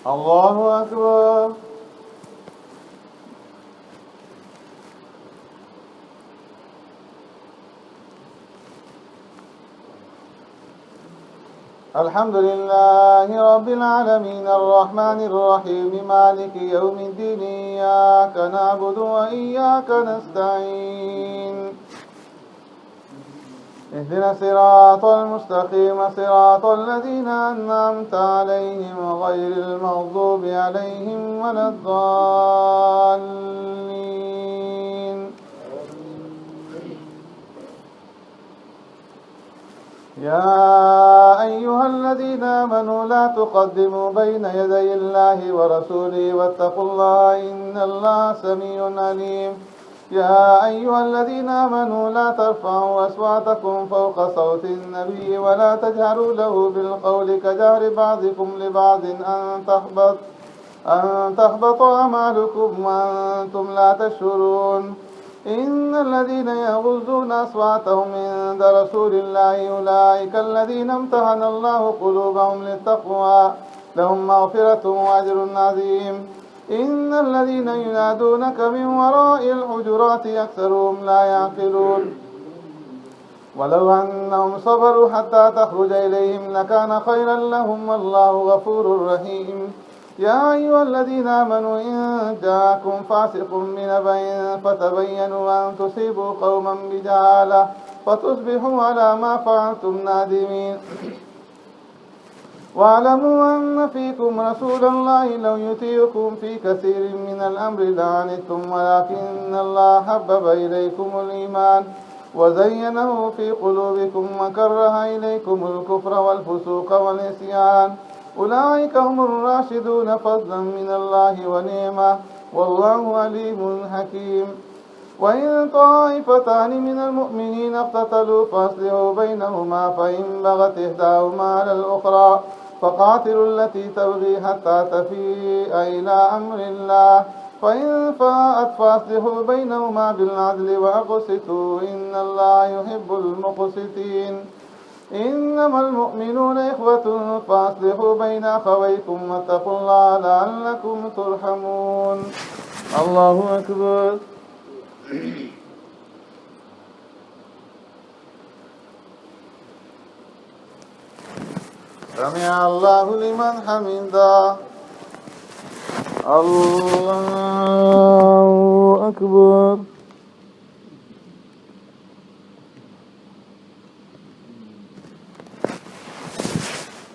الله أكبر. الحمد لله رب العالمين الرحمن الرحيم مالك يوم الدين إياك نعبد وإياك نستعين اهدنا الصراط المستقيم صراط الذين أنعمت عليهم غير المغضوب عليهم ولا الضالين. يا أيها الذين آمنوا لا تقدموا بين يدي الله ورسوله واتقوا الله إن الله سميع عليم. يا أيها الذين آمنوا لا ترفعوا أصواتكم فوق صوت النبي ولا تجهروا له بالقول كجهر بعضكم لبعض أن تحبط أعمالكم وأنتم لا تشعرون. إن الذين يغضون أصواتهم عند رسول الله أولئك الذين امتحن الله قلوبهم للتقوى لهم مغفرة وأجر عظيم. إن الذين ينادونك من وراء الحجرات أكثرهم لا يعقلون. ولو أنهم صبروا حتى تخرج إليهم لكان خيرا لهم والله غفور رحيم. يا أيها الذين آمنوا إن جاءكم فاسق بنبأ فتبينوا أن تصيبوا قوما بجهالة فتصبحوا على ما فعلتم نادمين. واعلموا أن فيكم رسول الله لو يطيعكم في كثير من الأمر لعنتم ولكن الله حبب إليكم الإيمان وزينه في قلوبكم وكره إليكم الكفر والفسوق والعصيان أولئك هم الراشدون فضلا من الله ونعمة والله عليم حكيم. وإن طائفتان من المؤمنين اقتتلوا فأصلحوا بينهما فإن بغت إحداهما على الأخرى فقاتلوا التي تبغي حتى تفيء إلى أمر الله فإن فاءت فأصلحوا بينهما بالعدل وأقسطوا إن الله يحب المقسطين. إنما المؤمنون إخوة فأصلحوا بين أخويكم واتقوا الله لعلكم ترحمون. الله أكبر. سمع الله لمن حمده. الله أكبر.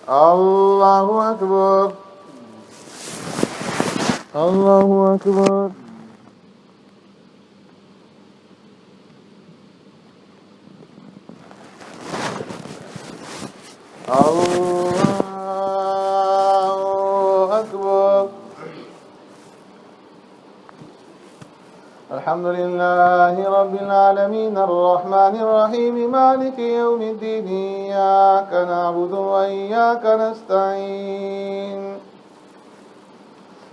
الله أكبر. الله أكبر. الله أكبر. الحمد لله رب العالمين الرحمن الرحيم مالك يوم الدين إياك نعبد وإياك نستعين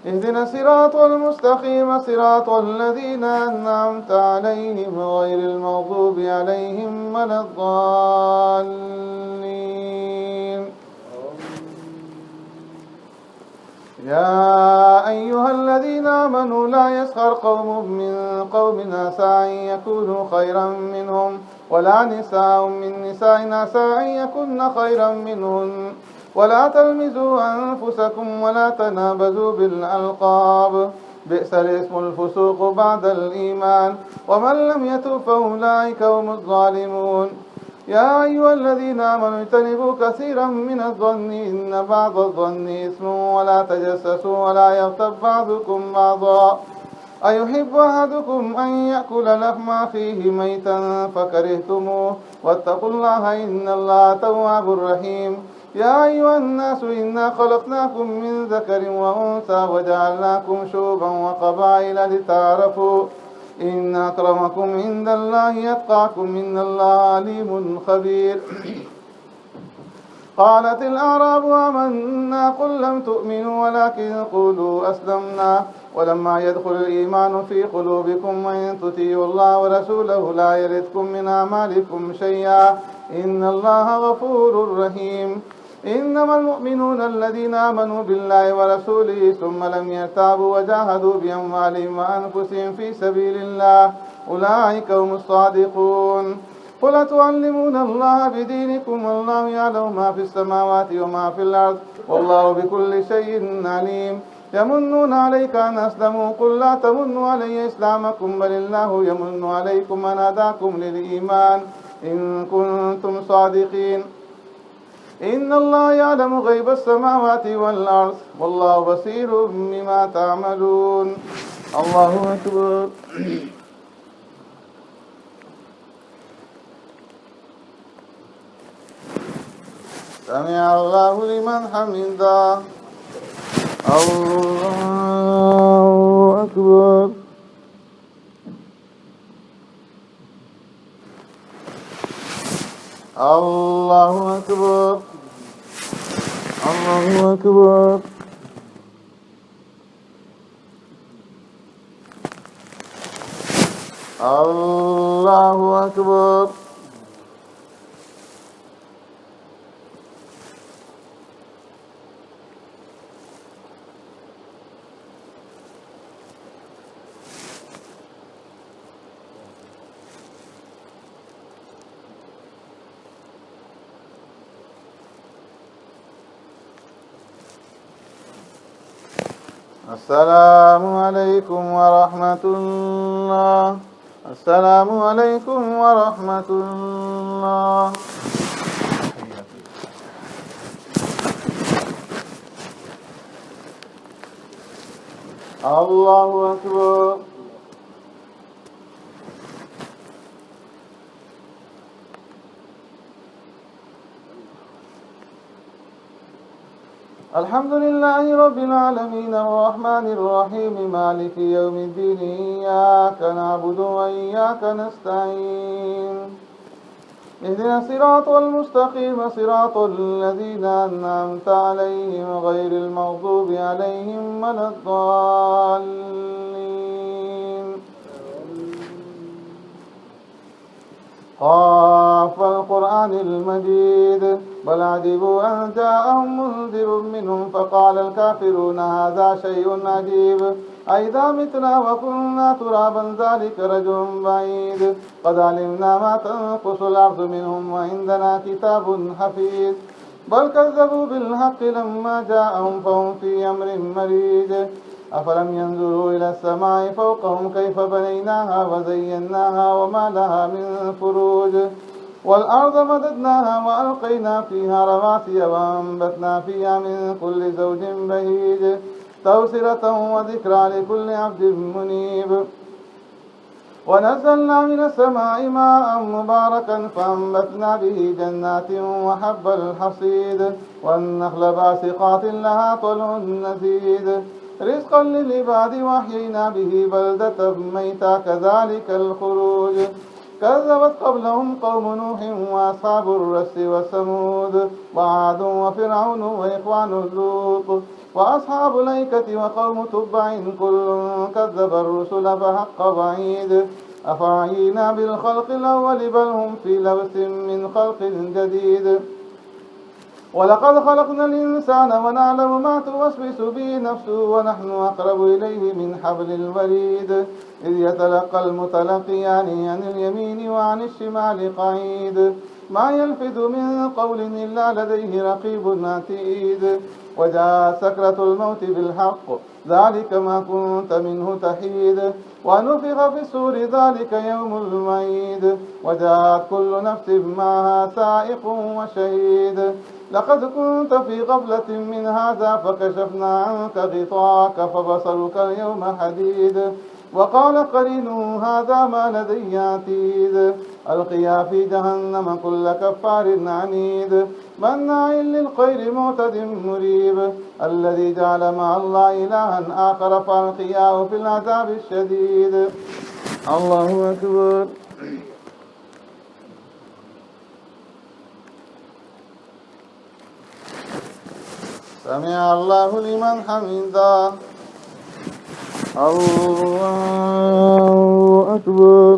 اهدنا الصراط المستقيم صراط الذين أنعمت عليهم غير المغضوب عليهم ولا الضالين. يا أيها الذين آمنوا لا يسخر قوم من قوم عسى أن يكونوا خيرا منهم ولا نساء من نساء عسى أن يكن خيرا منهن ولا تلمزوا أنفسكم ولا تنابزوا بالألقاب بئس الاسم الفسوق بعد الإيمان ومن لم يتب فأولئك هم الظالمون. يا أيها الذين آمنوا اجتنبوا كثيرا من الظن إن بعض الظن إثم ولا تجسسوا ولا يغتب بعضكم بعضا أيحب أحدكم أن يأكل لحم أخيه ميتا فكرهتموه واتقوا الله إن الله تواب رحيم. يا أيها الناس إنا خلقناكم من ذكر وأنثى وجعلناكم شعوبا وقبائل لتعارفوا إن أكرمكم عند الله يتقاكم إن الله عليم خبير. قالت الأعراب آمنا قل لم تؤمنوا ولكن قولوا أسلمنا ولما يدخل الإيمان في قلوبكم وإن تطيعوا الله ورسوله لا يلدكم من أعمالكم شيئا إن الله غفور رحيم. إنما المؤمنون الذين آمنوا بالله ورسوله ثم لم يرتابوا وجاهدوا بأموالهم وأنفسهم في سبيل الله أولئك هم الصادقون. قل تعلمون الله بدينكم والله يعلم ما في السماوات وما في الأرض والله بكل شيء عليم. يمنون عليك أن أسلموا قل لا تمنوا علي إسلامكم بل الله يمن عليكم أن هداكم للإيمان إن كنتم صادقين. إن الله يعلم غيب السماوات والأرض والله بصير بما تعملون. الله أكبر. سمع الله لمن حمده. الله أكبر. الله أكبر. الله أكبر. الله أكبر. السلام عليكم ورحمة الله. السلام عليكم ورحمة الله. الله أكبر. الحمد لله رب العالمين الرحمن الرحيم مالك يوم الدين إياك نعبد وإياك نستعين اهدنا الصراط المستقيم صراط الذين أنعمت عليهم غير المغضوب عليهم ولا الضالين. قاف القرآن المجيد بل عجبوا أن جاءهم منذر منهم فقال الكافرون هذا شيء عجيب أئذا متنا وكنا ترابا ذلك رجل بعيد قد علمنا ما تنقص الأرض منهم وعندنا كتاب حفيظ بل كذبوا بالحق لما جاءهم فهم في أمر مريج أفلم ينظروا إلى السماء فوقهم كيف بنيناها وزيناها وما لها من فروج والأرض مددناها وألقينا فيها رواسي وأنبتنا فيها من كل زوج بهيج تبصرة وذكرى لكل عبد منيب ونزلنا من السماء ماء مباركا فأنبتنا به جنات وحب الحصيد والنخل باسقات لها طلع نضيد رزقا للعباد وأحيينا به بلدة ميتا كذلك الخروج كذبت قبلهم قوم نوح وأصحاب الرس وثمود وعاد وفرعون وإخوان لوط وأصحاب الأيكة وقوم تبع كل كذب الرسل فحق وعيد أفعينا بالخلق الأول بل هم في لبس من خلق جديد ولقد خلقنا الإنسان ونعلم ما توسوس به نفسه ونحن أقرب إليه من حبل الوريد إذ يتلقى المتلقيان عن اليمين وعن الشمال قعيد ما يلفظ من قول إلا لديه رقيب عتيد وجاء سكرة الموت بالحق ذلك ما كنت منه تحيد ونفخ في الصور ذلك يوم المعيد وجاءت كل نفس معها سائق وشهيد لقد كنت في غفلة من هذا فكشفنا عنك غطاءك فبصرك اليوم حديد وقال قرينه هذا ما لدي عتيد ألقيا في جهنم كل كفار عنيد مناع للخير معتد مريب الذي جعل مع الله إلها آخر فألقياه في العذاب الشديد. الله أكبر. سمع الله لمن حمده. الله أكبر.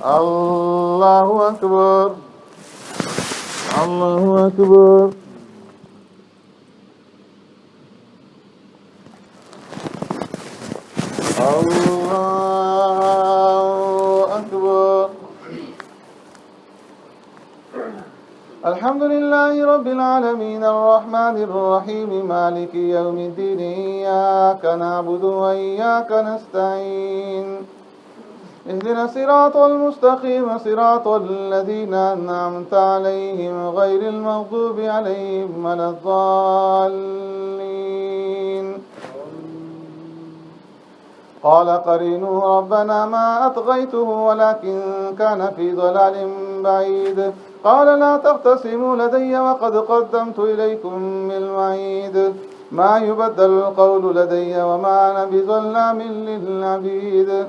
الله أكبر. الله أكبر. الله أكبر. الحمد لله رب العالمين الرحمن الرحيم مالك يوم الدين إياك نعبد وإياك نستعين اهدنا الصراط المستقيم صراط الذين أنعمت عليهم غير المغضوب عليهم ولا الضالين. قال قرينه ربنا ما أطغيته ولكن كان في ضلال بعيد. قال لا تختصموا لدي وقد قدمت إليكم بالوعيد. ما يبدل القول لدي وما أنا بظلام للعبيد.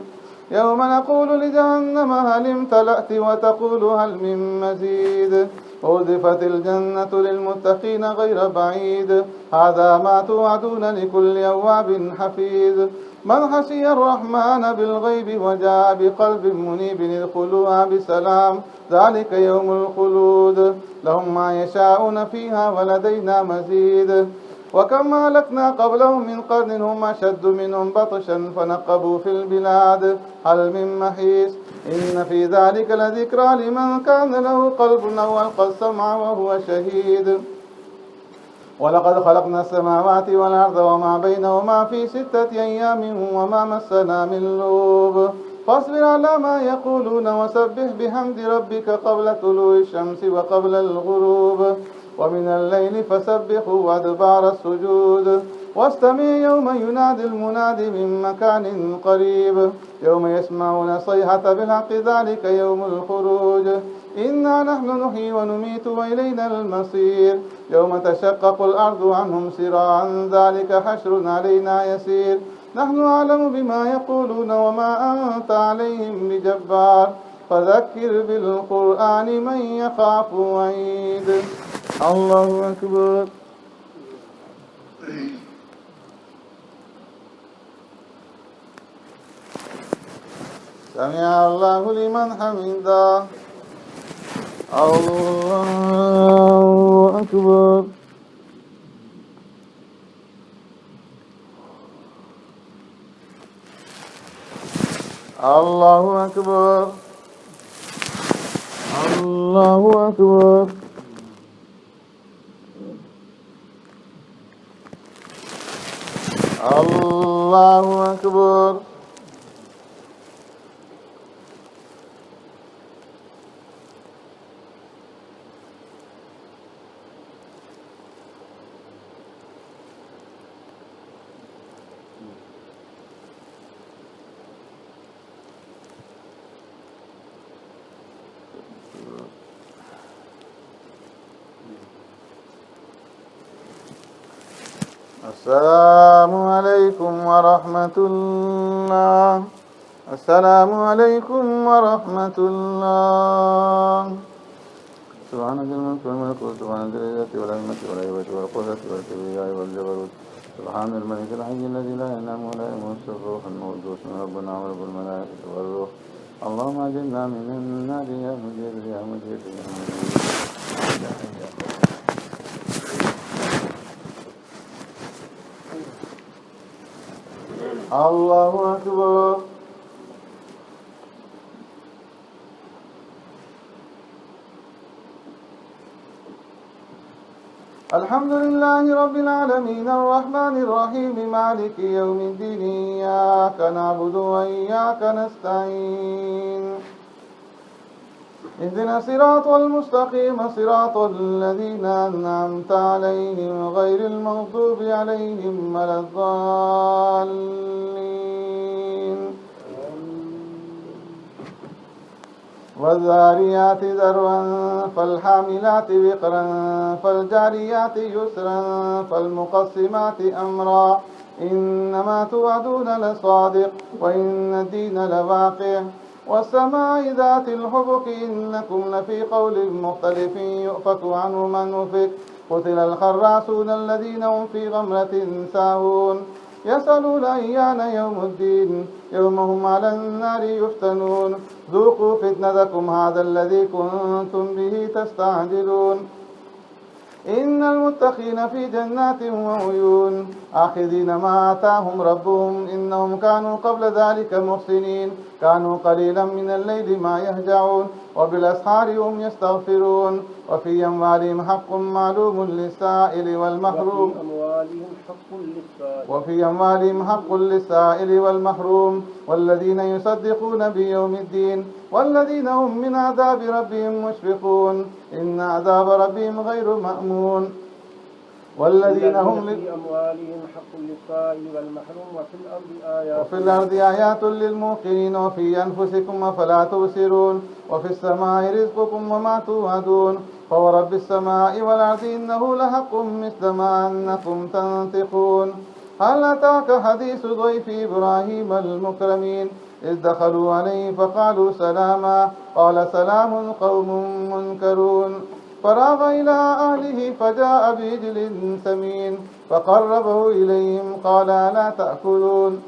يوم نقول لجهنم هل امتلأت وتقول هل من مزيد. أزلفت الجنة للمتقين غير بعيد. هذا ما توعدون لكل أواب حفيظ. من خشي الرحمن بالغيب وجاء بقلب منيب ادخلوها بسلام ذلك يوم الخلود. لهم ما يشاءون فيها ولدينا مزيد. وكم أهلكنا قبلهم من قرن هم أشد منهم بطشا فنقبوا في البلاد هل من محيص. إن في ذلك لذكرى لمن كان له قلب أو ألقى السمع وهو شهيد. ولقد خلقنا السماوات والأرض وما بينهما في 6 أيام وما مسنا من لغوب. فاصبر على ما يقولون وسبح بحمد ربك قبل طلوع الشمس وقبل الغروب ومن الليل فسبحه وأدبار السجود. واستمع يوم ينادي المناد من مكان قريب. يوم يسمعون صيحة بالحق ذلك يوم الخروج. إنا نحن نحيي ونميت وإلينا المصير. يوم تشقق الأرض عنهم سراعا ذلك حشر علينا يسير. نحن أعلم بما يقولون وما أنت عليهم بجبار. فذكر بالقرآن من يخاف وعيد. الله أكبر. سمع الله لمن حمده. الله أكبر. الله أكبر. الله أكبر. الله أكبر. السلام عليكم ورحمة الله. السلام عليكم ورحمة الله. سبحانك الملك والملكوت سبحان ذي العزة والعظمة والهيبة والقدرة والكبرياء والجبروت سبحان الملك الحي الذي لا ينام ولا يموت الروح القدوس ربنا ورب الملائكة والروح. اللهم أجرنا من النار يا مجير يا مجير يا مجير. الله أكبر. الحمد لله رب العالمين الرحمن الرحيم مالك يوم الدين إياك نعبد وإياك نستعين اهدنا الصراط المستقيم صراط الذين أنعمت عليهم غير المغضوب عليهم ولا الضالين. والذاريات ذروا فالحاملات وقرا فالجاريات يسرا فالمقسمات أمرا إنما توعدون لصادق وإن الدين لواقع. والسماء ذات الحبك إنكم لفي قول مختلف يؤفك عنه من أفك. قتل الخراصون الذين هم في غمرة ساهون يسألون أيان يوم الدين يوم هم على النار يفتنون ذوقوا فتنتكم هذا الذي كنتم به تستعجلون إن المتقين في جنات وعيون آخذين ما آتاهم ربهم إنهم كانوا قبل ذلك محسنين كانوا قليلا من الليل ما يهجعون وبالأسحار هم يستغفرون وفي أموالهم حق معلوم للسائل والمحروم والذين يصدقون بيوم الدين والذين هم من عذاب ربهم مشفقون إن عذاب ربهم غير مأمون والذين هم في أموالهم حق للسائل والمحروم وفي الأرض آيات للموقنين وفي أنفسكم أفلا تبصرون وفي السماء رزقكم وما توعدون فورب السماء والأرض إنه لحق مثل ما أنكم تنطقون هل أتاك حديث ضيف إبراهيم المكرمين إذ دخلوا عليه فقالوا سلاما قال سلام قوم منكرون فراغ إلى أهله فجاء بعجل سمين فقربه إليهم قال ألا تأكلون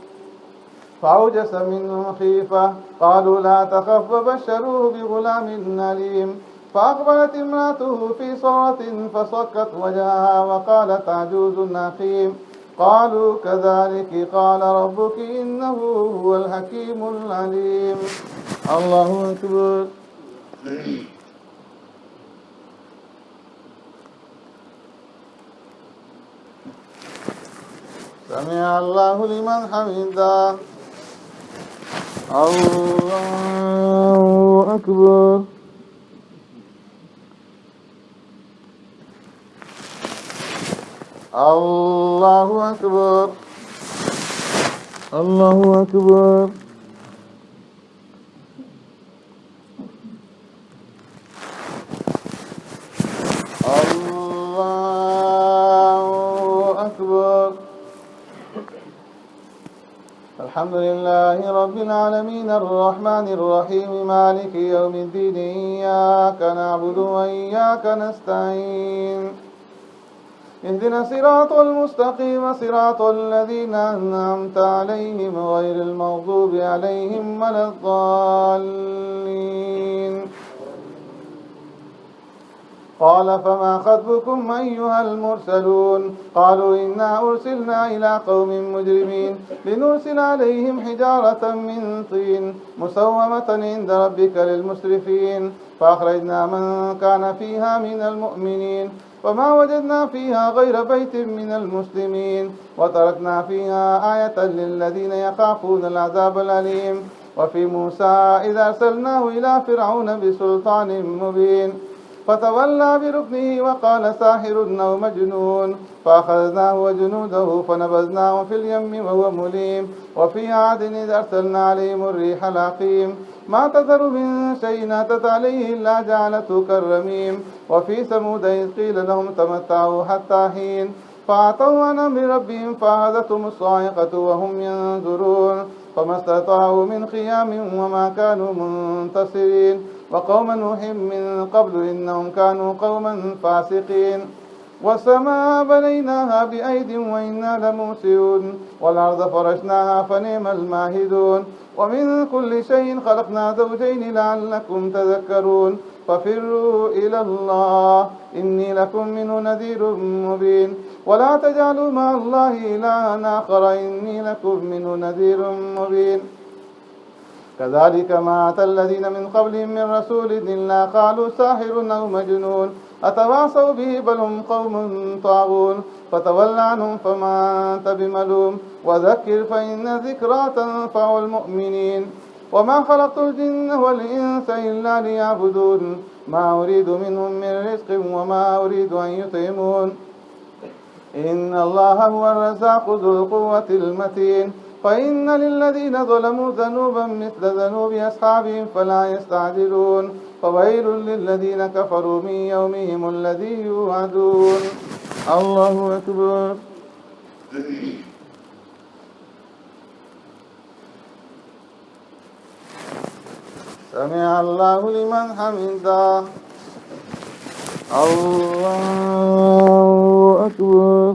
فأوجس منهم خيفة قالوا لا تخف وبشروه بغلام عليم فأقبلت امرأته في صرة فصكت وجهها وقالت عجوز عقيم قالوا كذلك قال ربك إنه هو الحكيم العليم. الله أكبر. سمع الله لمن حمده. الله أكبر. الله أكبر. الله أكبر. الله أكبر. الحمد لله رب العالمين الرحمن الرحيم مالك يوم الدين إياك نعبد وإياك نستعين اهدنا الصراط المستقيم صراط الذين أنعمت عليهم غير المغضوب عليهم ولا الضالين. قال فما خطبكم أيها المرسلون قالوا إنا أرسلنا إلى قوم مجرمين لنرسل عليهم حجارة من طين مسومة عند ربك للمسرفين فأخرجنا من كان فيها من المؤمنين وما وجدنا فيها غير بيت من المسلمين وتركنا فيها آية للذين يخافون العذاب الأليم. وفي موسى إذا أرسلناه إلى فرعون بسلطان مبين فتولى بركنه وقال ساحر أو مجنون فأخذناه وجنوده فنبذناهم في اليم وهو مليم. وفي عاد إذ أرسلنا عليهم الريح العقيم ما تذر من شيء أتت عليه إلا جعلته كالرميم. وفي ثمود إذ قيل لهم تمتعوا حتى حين فأتوا عن أمر ربهم فأخذتهم الصاعقة وهم ينظرون فما استطاعوا من قيام وما كانوا منتصرين. وقوم نوح من قبل إنهم كانوا قوما فاسقين. والسماء بنيناها بأيد وإنا لموسعون والأرض فرشناها فنعم الماهدون. ومن كل شيء خلقنا زوجين لعلكم تذكرون ففروا إلى الله إني لكم منه نذير مبين. ولا تجعلوا مع الله إلها آخر إني لكم منه نذير مبين. كذلك ما أتى الذين من قبلهم من رسول إلا قالوا ساحر أو مجنون أتواصوا به بل هم قوم طاغون فتول عنهم فما أنت بملوم وذكر فإن الذكرى تنفع المؤمنين. وما خلقت الجن والإنس إلا ليعبدون ما أريد منهم من رزق وما أريد أن يطعمون إن الله هو الرزاق ذو القوة المتين. فإن للذين ظلموا ذنوبا مثل ذنوب أصحابهم فلا يستعجلون فويل للذين كفروا من يومهم الذي يوعدون. الله أكبر. سمع الله لمن حمده. الله أكبر.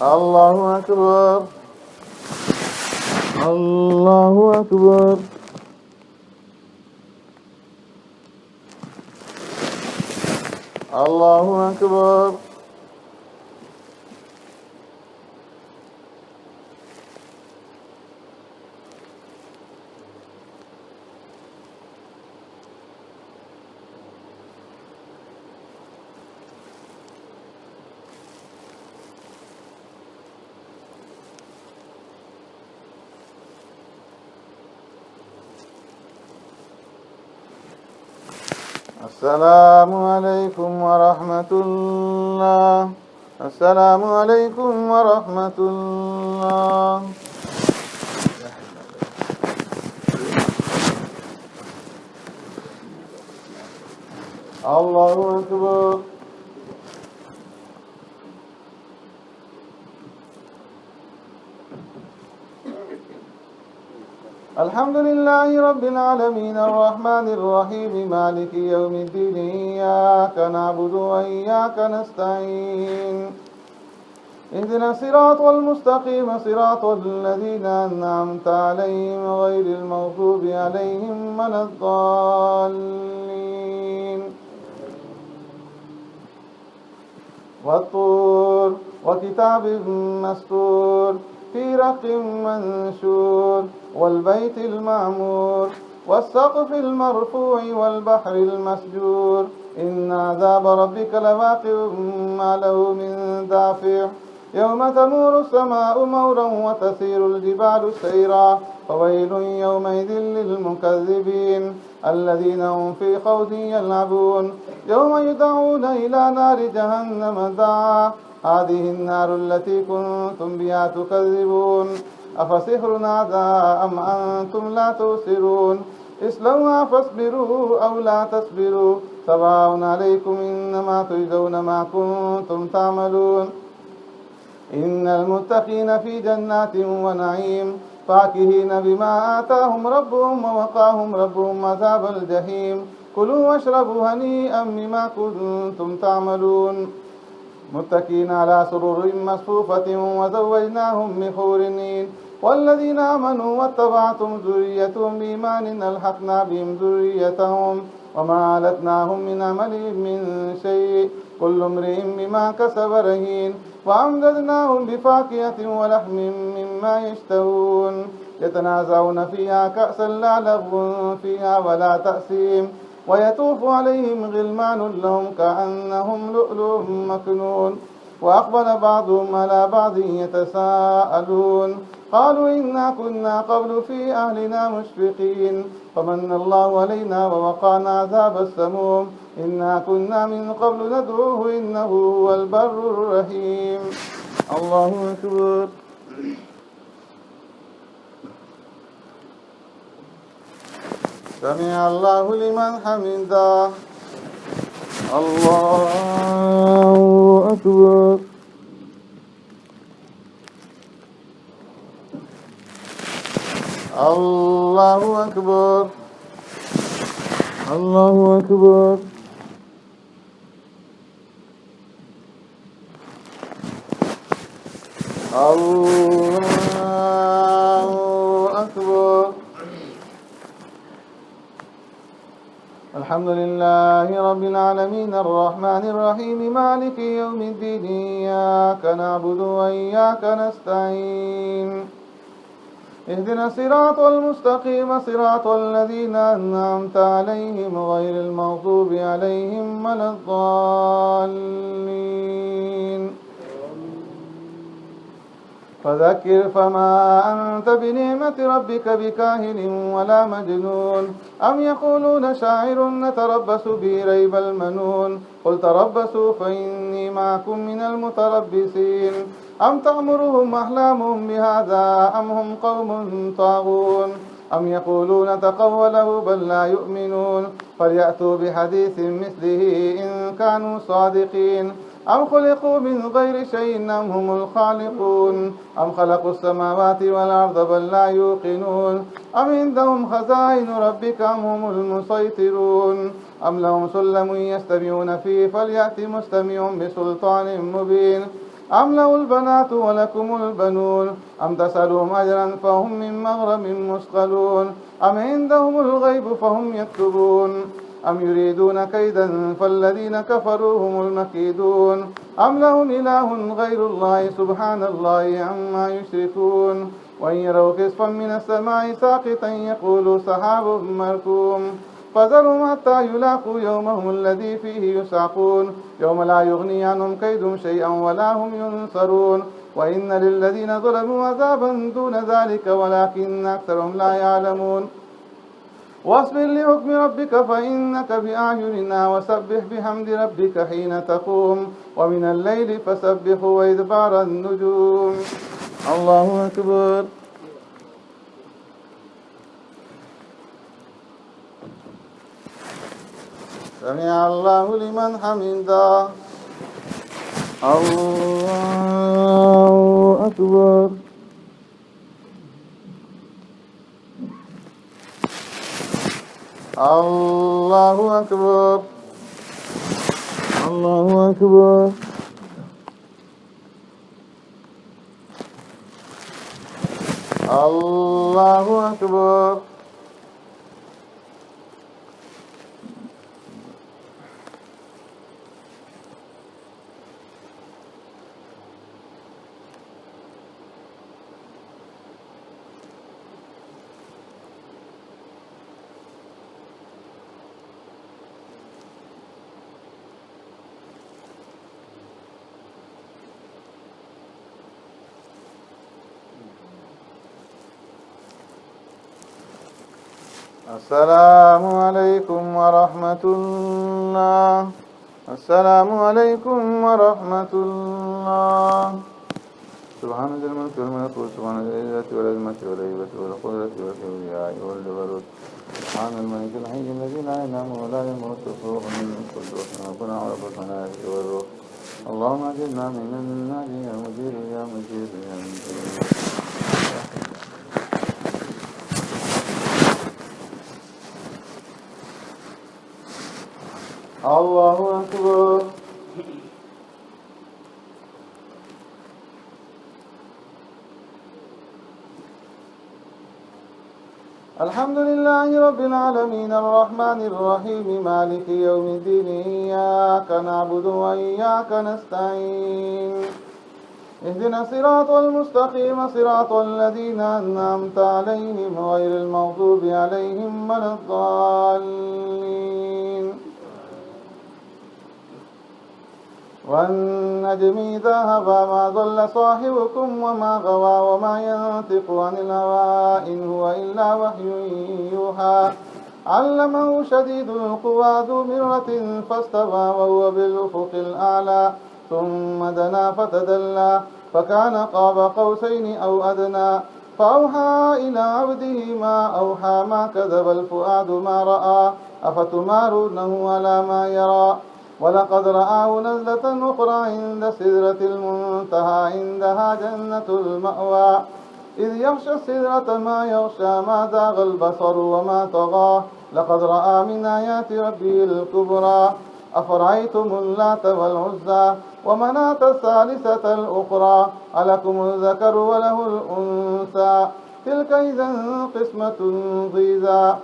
الله أكبر. الله أكبر. الله أكبر. السلام عليكم ورحمة الله. السلام عليكم ورحمة الله. الله أكبر. الحمد لله رب العالمين الرحمن الرحيم مالك يوم الدين إياك نعبد وإياك نستعين اهدنا الصراط المستقيم صراط الذين أنعمت عليهم غير المغضوب عليهم ولا الضالين. والطور وكتاب مسطور في رق منشور والبيت المعمور والسقف المرفوع والبحر المسجور إن عذاب ربك لواقع ما له من دافع يوم تمور السماء مورا وتسير الجبال سيرا فويل يومئذ للمكذبين الذين هم في خوض يلعبون يوم يدعون إلى نار جهنم دعا هذه النار التي كنتم بها تكذبون أفسحر هذا أم أنتم لا تبصرون اصلوها فاصبروا أو لا تصبروا سواء عليكم إنما تجزون ما كنتم تعملون إن المتقين في جنات ونعيم فاكهين بما آتاهم ربهم ووقاهم ربهم عذاب الجحيم كلوا واشربوا هنيئا بما كنتم تعملون متكئين على سرر مصفوفة وزوجناهم بحور عين والذين آمنوا واتبعتهم ذريتهم بإيمان ألحقنا بهم ذريتهم وما ألتناهم من عملهم من شيء كل امرئ بما كسب رهين وأمددناهم بفاكهة ولحم مما يشتهون يتنازعون فيها كأسا لا لغو فيها ولا تأثيم ويطوف عليهم غلمان لهم كأنهم لؤلؤ مكنون وأقبل بعضهم على بعض يتساءلون قالوا إنا كنا قبل في أهلنا مشفقين فمن الله علينا ووقانا عذاب السموم إنا كنا من قبل ندعوه إنه هو البر الرحيم. الله أكبر. سمع الله لمن حمده. الله أكبر. الله أكبر. الله أكبر. الله أكبر. الحمد لله رب العالمين الرحمن الرحيم مالك يوم الدين إياك نعبد وإياك نستعين اهدنا الصراط المستقيم صراط الذين أنعمت عليهم غير المغضوب عليهم ولا الضالين. فذكر فما أنت بنعمة ربك بكاهن ولا مجنون أم يقولون شاعر نتربص به ريب المنون قل تربصوا فإني معكم من المتربصين أم تأمرهم أحلامهم بهذا أم هم قوم طاغون أم يقولون تقوله بل لا يؤمنون فليأتوا بحديث مثله إن كانوا صادقين أم خلقوا من غير شيء أم هم الخالقون أم خلقوا السماوات والأرض بل لا يوقنون أم عندهم خزائن ربك أم هم المسيطرون أم لهم سلم يستمعون فيه فليأت مستمع بسلطان مبين أم له البنات ولكم البنون أم تسألهم أجرا فهم من مغرم مثقلون أم عندهم الغيب فهم يكتبون أم يريدون كيدا فالذين كفروا هم المكيدون أم لهم إله غير الله سبحان الله عما يشركون وإن يروا كسفا من السماء ساقطا يقولوا سحاب مركوم فذرهم حتى يلاقوا يومهم الذي فيه يسعقون يوم لا يغني عنهم كيدهم شيئا ولا هم ينصرون وإن للذين ظلموا عذابا دون ذلك ولكن أكثرهم لا يعلمون واصبر لحكم ربك فإنك بأعيننا وسبح بحمد ربك حين تقوم ومن الليل فسبح وإدبار النجوم. الله أكبر. سمع الله لمن حمده. الله أكبر. الله أكبر. الله أكبر. الله أكبر. السلام عليكم ورحمة الله. السلام عليكم ورحمة الله. سبحان ذي الملك والملكوت سبحان ذي العزة والعظمة والهيبة والقدرة والكبرياء والجبروت سبحان الملك الحي الذي لا ينام ولا يموت روح من القدوس ربنا ورب الملائكة والروح. اللهم أجرنا من النار يا مجير يا مجير يا مجير. الله أكبر. الحمد لله رب العالمين الرحمن الرحيم مالك يوم الدين إياك نعبد وإياك نستعين اهدنا الصراط المستقيم صراط الذين أنعمت عليهم غير المغضوب عليهم ولا الضالين. والنجم إذا هوى ما ضل صاحبكم وما غوى وما ينطق عن الهوى إن هو إلا وحي يوحى علمه شديد القوى ذو مرة فاستوى وهو بالأفق الأعلى ثم دنا فتدلى فكان قاب قوسين أو أدنى فأوحى إلى عبده ما أوحى ما كذب الفؤاد ما رأى أفتمارونه على ما يرى ولقد رآه نزلة أخرى عند سدرة المنتهى عندها جنة المأوى إذ يغشى السدرة ما يغشى ما زاغ البصر وما طغى لقد رأى من آيات ربه الكبرى أفرأيتم اللات والعزى ومناة الثالثة الأخرى ألكم الذكر وله الأنثى تلك إذا قسمة ضيزى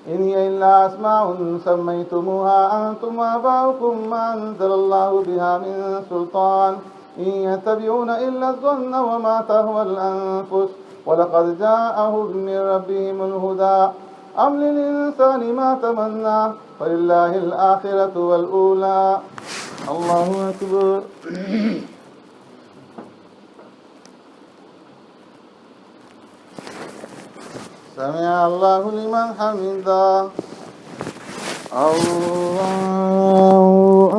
إن هي إلا أسماء سميتموها أنتم وآباؤكم ما أنزل الله بها من سلطان إن يتبعون إلا الظن وما تهوى الأنفس ولقد جاءهم من ربهم الهدى أم للإنسان ما تمنى فلله الآخرة والأولى. الله أكبر. سمع الله لمن حمده. الله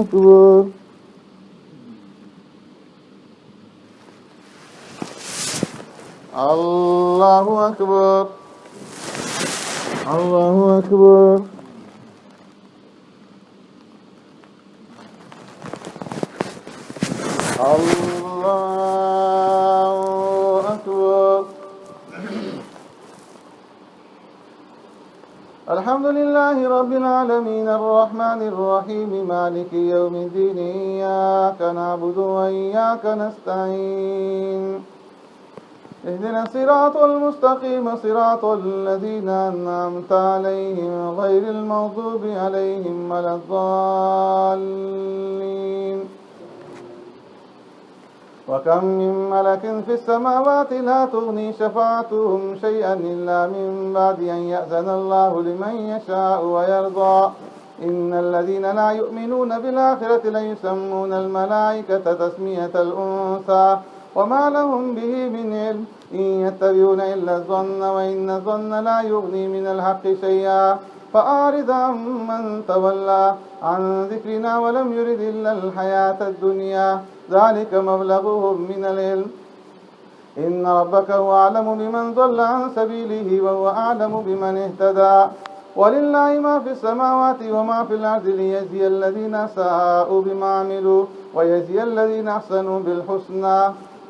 أكبر. الله أكبر. الله أكبر. الله أكبر. الحمد لله لله رب العالمين الرحمن الرحيم مالك يوم الدين إياك نعبد وإياك نستعين اهدنا الصراط المستقيم صراط الذين أنعمت عليهم غير المغضوب عليهم ولا الضالين وكم من ملك في السماوات لا تغني شفاعتهم شيئا إلا من بعد أن يأذن الله لمن يشاء ويرضى إن الذين لا يؤمنون بالآخرة ليسمون الملائكة تسمية الأنثى وما لهم به من علم إن يتبعون إلا الظن وإن الظن لا يغني من الحق شيئا فأعرض عن من تولى عن ذكرنا ولم يرد إلا الحياة الدنيا ذلك مبلغهم من العلم إن ربك هو أعلم بمن ضل عن سبيله وهو أعلم بمن اهتدى ولله ما في السماوات وما في الأرض ليجزي الذين ساءوا بما عملوا ويجزي الذين أحسنوا بالحسنى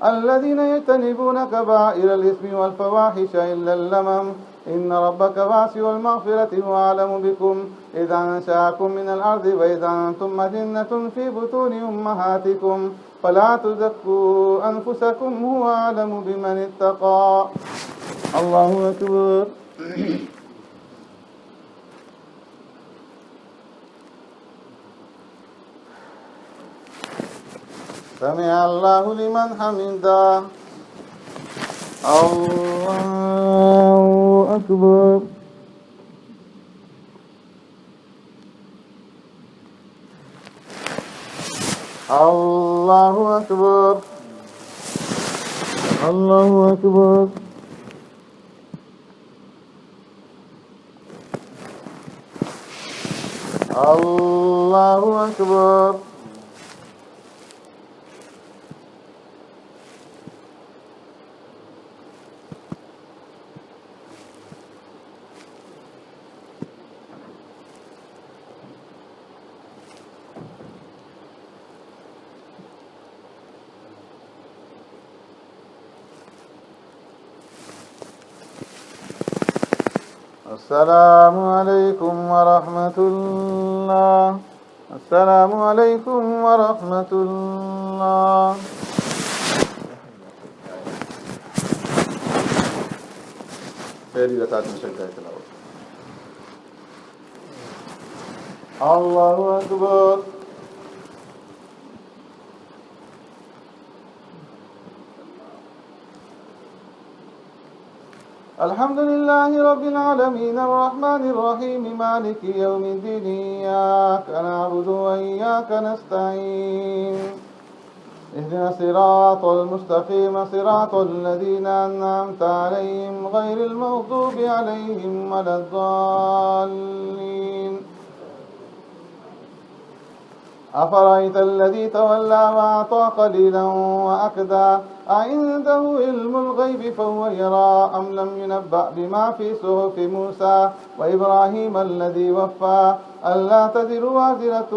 الذين يجتنبون كبائر الإثم والفواحش إلا اللمم إن ربك واسع المغفرة هو أعلم بكم إذا أنشأكم من الأرض وإذا أنتم أجنة في بطون أمهاتكم فلا تزكوا أنفسكم هو أعلم بمن اتقى الله أكبر سمع الله لمن حمده الله أكبر الله أكبر الله أكبر الله أكبر السلام عليكم ورحمة الله السلام عليكم ورحمة الله فعلي لتعد من شكاية الأول الله أكبر الحمد لله رب العالمين الرحمن الرحيم مالك يوم الدين إياك نعبد وإياك نستعين اهدنا الصراط المستقيم صراط الذين أنعمت عليهم غير المغضوب عليهم ولا الضالين أفرأيت الذي تولى وأعطى قليلا وأكدى أعنده علم الغيب فهو يرى أم لم ينبأ بما في صحف موسى وإبراهيم الذي وفى ألا تزر وازرة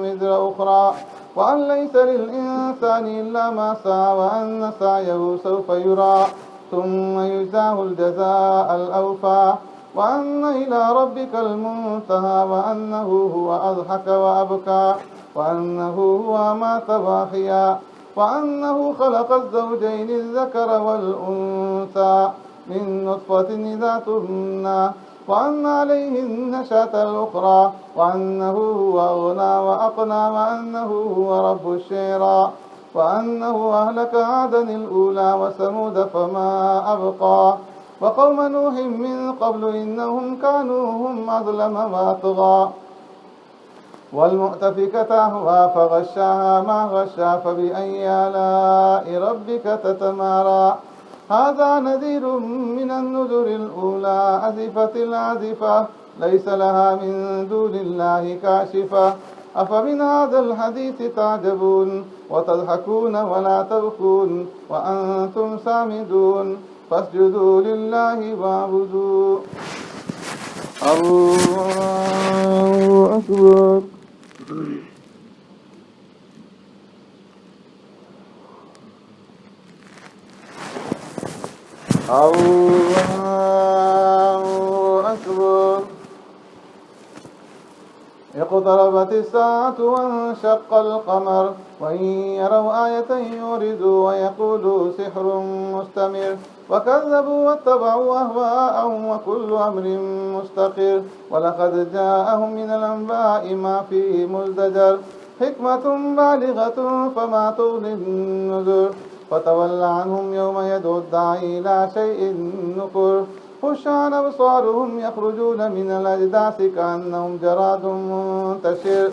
وزر أخرى وأن ليس للإنسان إلا ما سعى وأن سعيه سوف يرى ثم يجزاه الجزاء الأوفى وأن إلى ربك المنتهى وأنه هو أضحك وأبكى وأنه هو أمات وأحيا وأنه خلق الزوجين الذكر والأنثى من نطفة إذا تمنى وأن عليه النشأة الأخرى وأنه هو أغنى وأقنى وأنه هو رب الشعرى وأنه أهلك عادا الأولى وثمود فما أبقى وقوم نوح من قبل إنهم كانوا هم أظلم وأطغى والمؤتفكة أهوى فغشاها ما غشا فبأي آلاء ربك تتمارى هذا نذير من النذر الأولى أزفت العازفة ليس لها من دون الله كاشفة أفمن هذا الحديث تعجبون وتضحكون ولا تبكون وأنتم سامدون فاسجدوا لله واعبدوا الله أكبر الله أكبر اقتربت الساعة وانشق القمر وإن يروا آية يعرضوا ويقولوا سحر مستمر وكذبوا واتبعوا أهواءهم وكل أمر مستقر ولقد جاءهم من الأنباء ما فيه مزدجر حكمة بالغة فما تغني النذر فتول عنهم يوم يدعو الداعي إلى شيء نكر خش عن أبصارهم يخرجون من الأجداث كأنهم جراد منتشر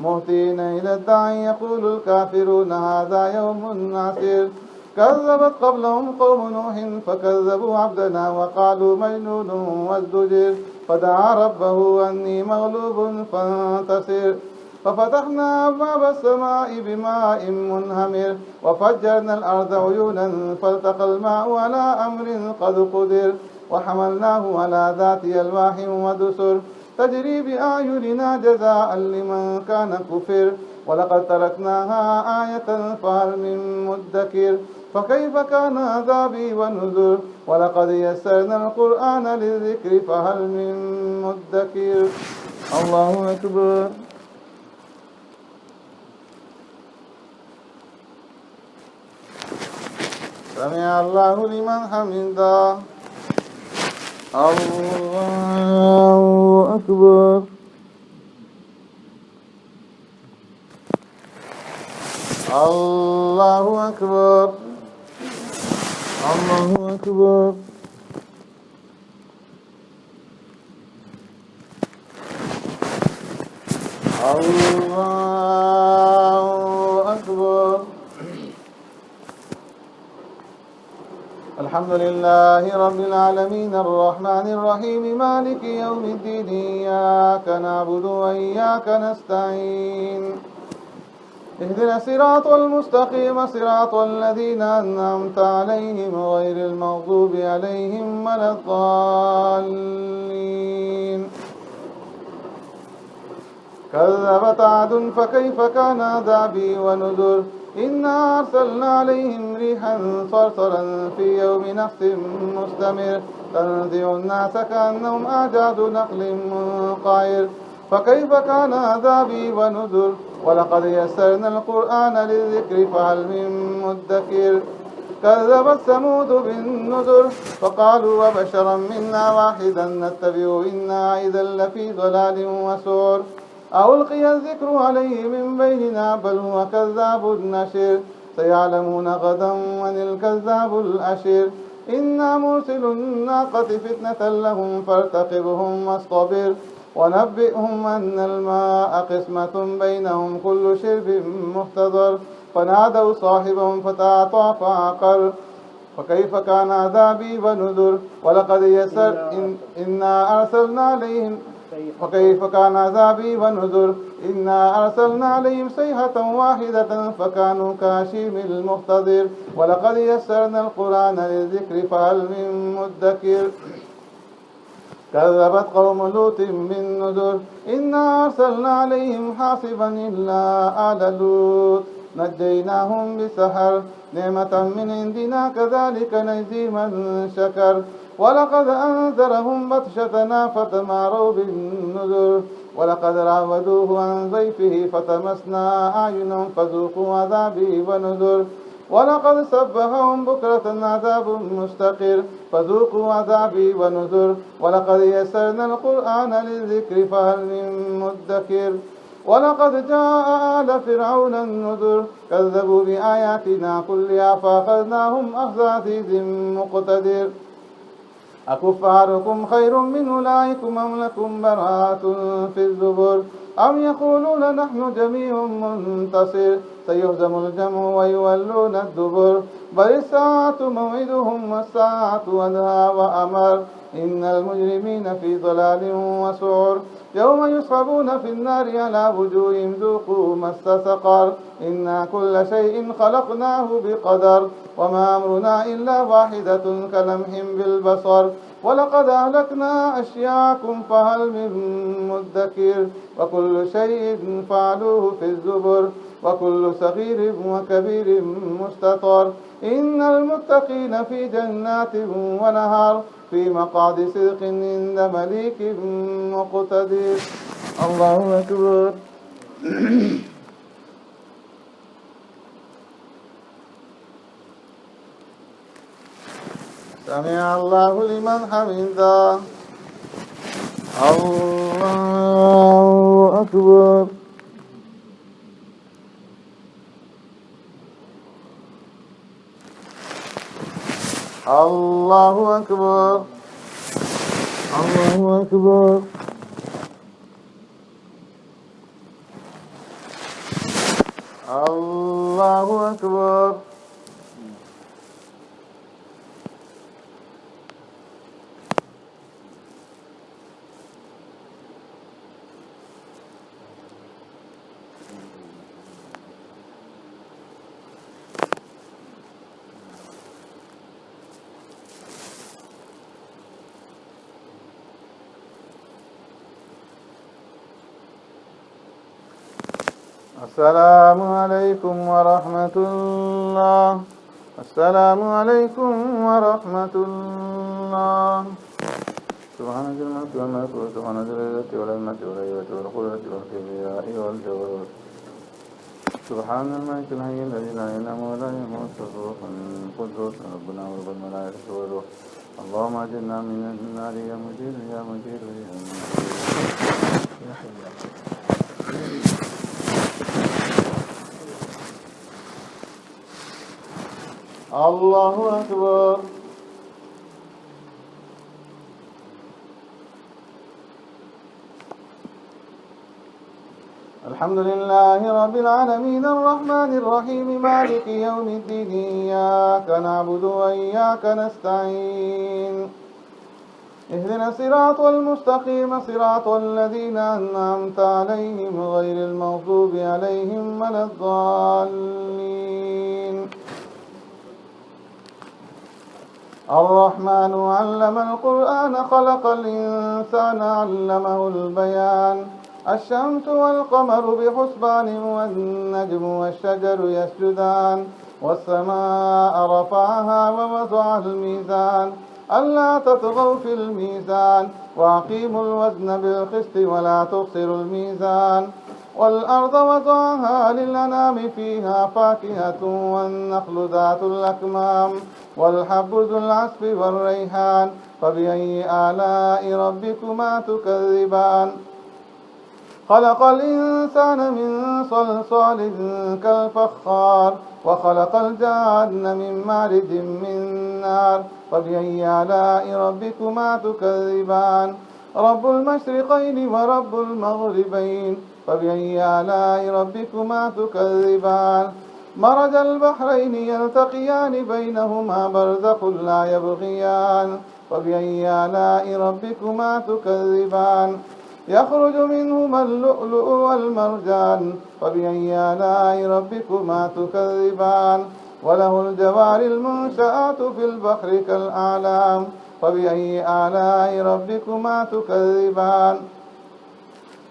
مهطعين إلى الداعي يقول الكافرون هذا يوم عسير كذبت قبلهم قوم نوح فكذبوا عبدنا وقالوا مجنون وازدجر فدعا ربه أني مغلوب فانتصر ففتحنا أبواب السماء بماء منهمر وفجرنا الأرض عيونا فالتقى الماء على أمر قد قدر وحملناه على ذات ألواح ودسر تجري بأعيننا جزاء لمن كان كفر ولقد تركناها آية فهل من مدكر فكيف كان عذابي ونذر ولقد يسرنا القرآن للذكر فهل من مدكر. الله أكبر. سمع الله لمن حمده. الله أكبر. الله أكبر. الله أكبر. الله أكبر. الحمد لله رب العالمين الرحمن الرحيم مالك يوم الدين إياك نعبد وإياك نستعين اهدنا الصراط المستقيم صراط الذين أنعمت عليهم غير المغضوب عليهم ولا الضالين. كذبت عاد فكيف كان عذابي ونذر إنا أرسلنا عليهم ريحا صرصرا في يوم نحس مستمر تنزع الناس كأنهم أعجاز نخل منقعر فكيف كان عذابي ونذر ولقد يسرنا القرآن للذكر فهل من مدكر. كذبت ثمود بالنذر فقالوا وبشرا منا واحدا نتبعه إنا إذا لفي ضلال وسعر ألقي الذكر عليه من بيننا بل هو كذاب نشر سيعلمون غدا من الكذاب الأشر إنا مرسل الناقة فتنة لهم فارتقبهم واصطبر ونبئهم أن الماء قسمة بينهم كل شرب محتضر فنادوا صاحبهم فتعاطى فعقر فكيف كان عذابي ونذر ولقد إنا أرسلنا عليهم فكيف كان عذابي ونذر إنا أرسلنا عليهم صيحة واحدة فكانوا كهشيم المحتضر ولقد يسرنا القرآن للذكر فهل من مدكر. كذبت قوم لوط بالنذر إنا أرسلنا عليهم حاصبا إلا آل لوط نجيناهم بسحر نعمة من عندنا كذلك نجزي من شكر ولقد أنذرهم بطشتنا فتماروا بالنذر ولقد راودوه عن ضيفه فتمسنا أعينهم فذوقوا عذابي ونذر ولقد سبحهم بكرة عذاب مستقر فذوقوا عذابي ونذر ولقد يسرنا القرآن للذكر فهل من مدكر. ولقد جاء آل فرعون النذر كذبوا بآياتنا كلها فأخذناهم أخذ عزيز مقتدر. أكفاركم خير من أولئكم أم لكم براءة في الزبر أم يقولون نحن جميع منتصر سيهزم الجمع ويولون الدبر بل الساعة موعدهم والساعة أدهى وأمر إن المجرمين في ضلال وسعر يوم يسحبون في النار على وجوههم ذوقوا مس سقر إنا كل شيء خلقناه بقدر وما أمرنا إلا واحدة كلمح بالبصر ولقد أهلكنا أشياعكم فهل من مدكر وكل شيء فعلوه في الزبر وكل صغير وكبير مستطر إن المتقين في جنات ونهر في مقعد صدق عند مليك مقتدر. الله أكبر. سمع الله لمن حمده. الله أكبر. الله أكبر. الله أكبر. الله أكبر. السلام عليكم ورحمة الله. السلام عليكم ورحمة الله. سبحان ذي الملك والملكوت سبحان ذي العزة والعظمة والهيبة والقدرة والكبرياء والجبروت. سبحان الملك الحي الذي لا ينام ولا يموت الروح القدس ربنا ورب الملائكة والروح. اللهم أجرنا من النار يا مجير يا مجير يا مجير يا حي يا قيوم. الله أكبر. الحمد لله رب العالمين الرحمن الرحيم مالك يوم الدين إياك نعبد وإياك نستعين اهدنا الصراط المستقيم صراط الذين أنعمت عليهم غير المغضوب عليهم ولا الضالين. الرحمن علم القرآن خلق الإنسان علمه البيان. الشمس والقمر بحسبان والنجم والشجر يسجدان والسماء رفعها ووضع الميزان ألا تطغوا في الميزان وأقيموا الوزن بالقسط ولا تخسروا الميزان والأرض وضعها للأنام فيها فاكهة والنخل ذات الأكمام والحب ذو العصف والريحان فبأي آلاء ربكما تكذبان. خلق الإنسان من صلصال كالفخار وخلق الجان من مارج من نار فبأي آلاء ربكما تكذبان. رب المشرقين ورب المغربين فبأي آلاء ربكما تكذبان. مرج البحرين يلتقيان بينهما برزخ لا يبغيان فبأي آلاء ربكما تكذبان. يخرج منهما اللؤلؤ والمرجان فبأي آلاء ربكما تكذبان. وله الجوار المنشآت في البحر كالأعلام فبأي آلاء ربكما تكذبان.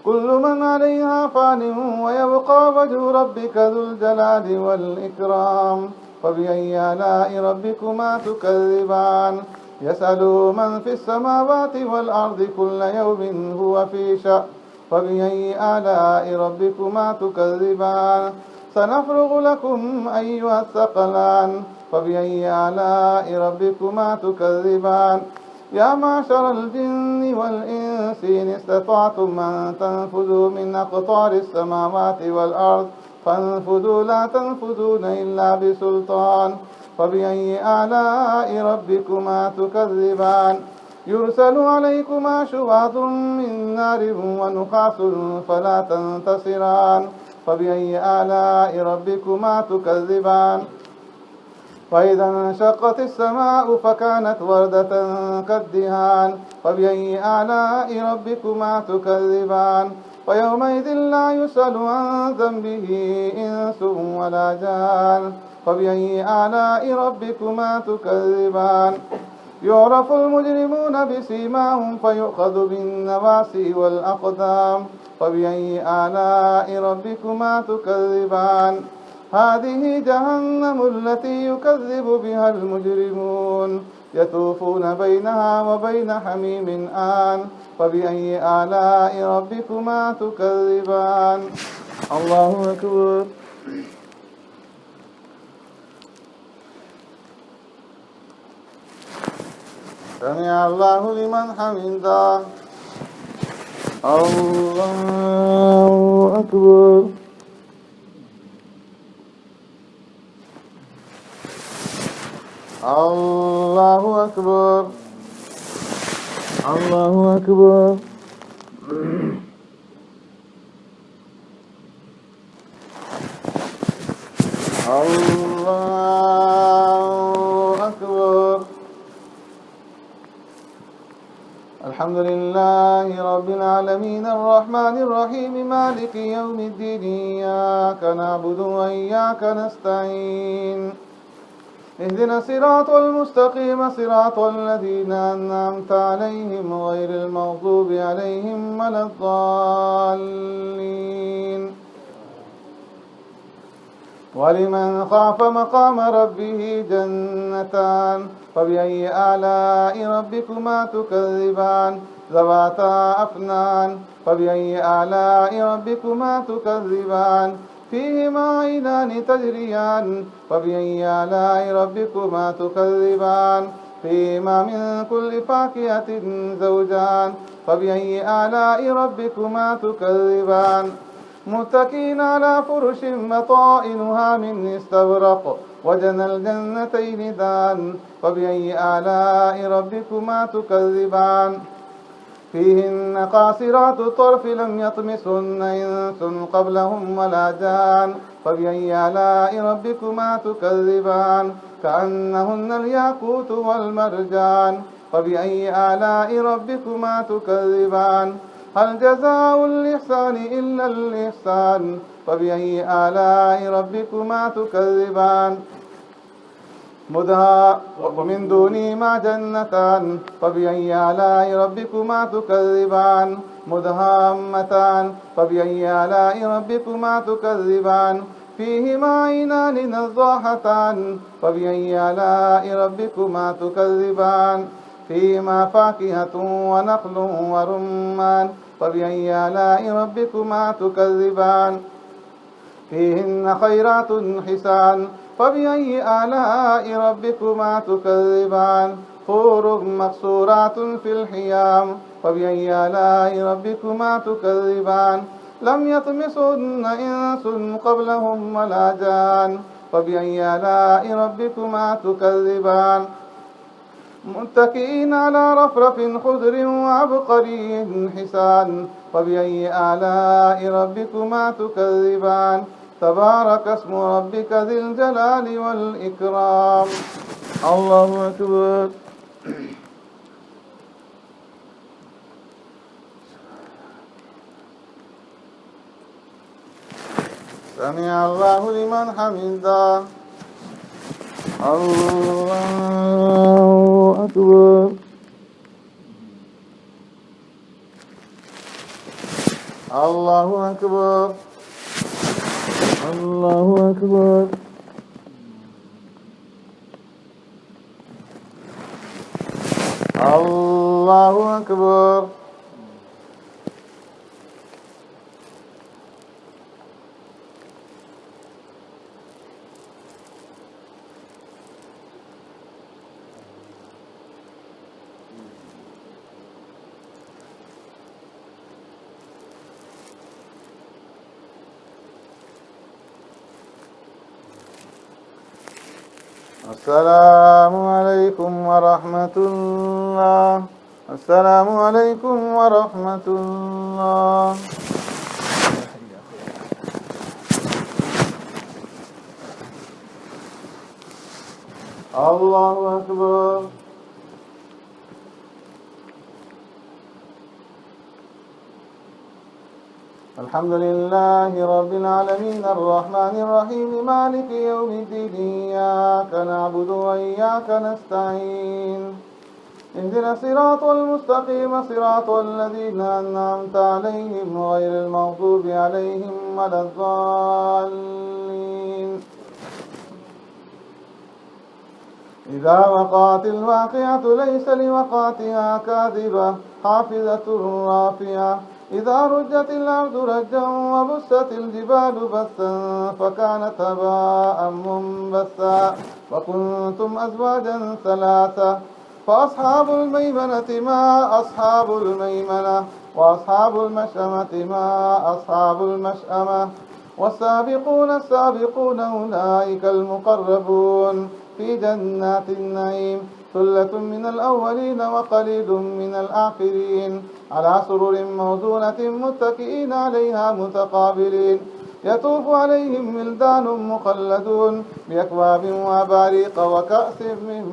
كل من عليها فان ويبقى وجه ربك ذو الجلال والإكرام فبأي آلاء ربكما تكذبان. يسأله من في السماوات والأرض كل يوم هو في شأن فبأي آلاء ربكما تكذبان. سنفرغ لكم أيها الثقلان فبأي آلاء ربكما تكذبان. يا معشر الجن والإنس إن استطعتم أن تنفذوا من أقطار السماوات والأرض فانفذوا لا تنفذون إلا بسلطان فبأي آلاء ربكما تكذبان. يرسل عليكما شواظ من نار ونحاس فلا تنتصران فبأي آلاء ربكما تكذبان. فإذا انشقت السماء فكانت وردة كالدهان فبأي آلاء ربكما تكذبان. فيومئذ لا يسأل عن ذنبه إنس ولا جان فبأي آلاء ربكما تكذبان. يعرف المجرمون بسيماهم فيؤخذ بالنواصي والأقدام فبأي آلاء ربكما تكذبان. هذه جهنم التي يكذب بها المجرمون يطوفون بينها وبين حميم آن فبأي آلاء ربكما تكذبان الله أكبر سمع الله لمن حمده الله أكبر الله أكبر الله أكبر الله أكبر الحمد لله رب العالمين الرحمن الرحيم مالك يوم الدين إياك نعبد وإياك نستعين اهدنا الصراط المستقيم صراط الذين أنعمت عليهم غير المغضوب عليهم ولا الضالين ولمن خاف مقام ربه جنتان فبأي آلاء ربكما تكذبان ذواتا أفنان فبأي آلاء ربكما تكذبان فيهما عينان تجريان فبأي آلاء ربكما تكذبان فيهما من كل فاكهة زوجان فبأي آلاء ربكما تكذبان متكئين على فرش بطائنها من استبرق وجنى الجنتين دان فبأي آلاء ربكما تكذبان فيهن قاصرات الطرف لم يطمسهن إنس قبلهم ولا جان فبأي آلاء ربكما تكذبان كأنهن الياقوت والمرجان فبأي آلاء ربكما تكذبان هل جزاء الإحسان إلا الإحسان فبأي آلاء ربكما تكذبان ومن دونهما جنتان فبأي آلاء ربكما تكذبان مدهامتان فبأي آلاء ربكما تكذبان فيهما عينان نضاحتان فبأي آلاء ربكما تكذبان فيهما فاكهة ونخل ورمان فبأي آلاء ربكما تكذبان فيهن خيرات حسان فبأي آلاء ربكما تكذبان حور مقصورات في الخيام فبأي آلاء ربكما تكذبان لم يطمسهن إنس قبلهم ولا جان فبأي آلاء ربكما تكذبان متكئين على رفرف خضر وعبقري حسان فبأي آلاء ربكما تكذبان تبارك اسم ربك ذي الجلال والإكرام الله أكبر سمع الله لمن حمده الله أكبر الله أكبر الله أكبر الله أكبر السلام عليكم ورحمة الله السلام عليكم ورحمة الله الله أكبر الحمد لله رب العالمين الرحمن الرحيم مالك يوم الدين إياك نعبد وإياك نستعين اهدنا الصراط المستقيم صراط الذين أنعمت عليهم غير المغضوب عليهم ولا الضالين إذا وقعت الواقعة ليس لوقعتها كاذبة حافظة رافعة إذا رجت الأرض رجا وبست الجبال بسا فكانت هباء منبثا وكنتم أزواجا ثلاثة فأصحاب الميمنة ما أصحاب الميمنة وأصحاب المشأمة ما أصحاب المشأمة والسابقون السابقون أولئك المقربون في جنات النعيم ثلة من الأولين وقليل من الآخرين على سرر موضونة متكئين عليها متقابلين يطوف عليهم ولدان مخلدون بأكواب وأباريق وكأس من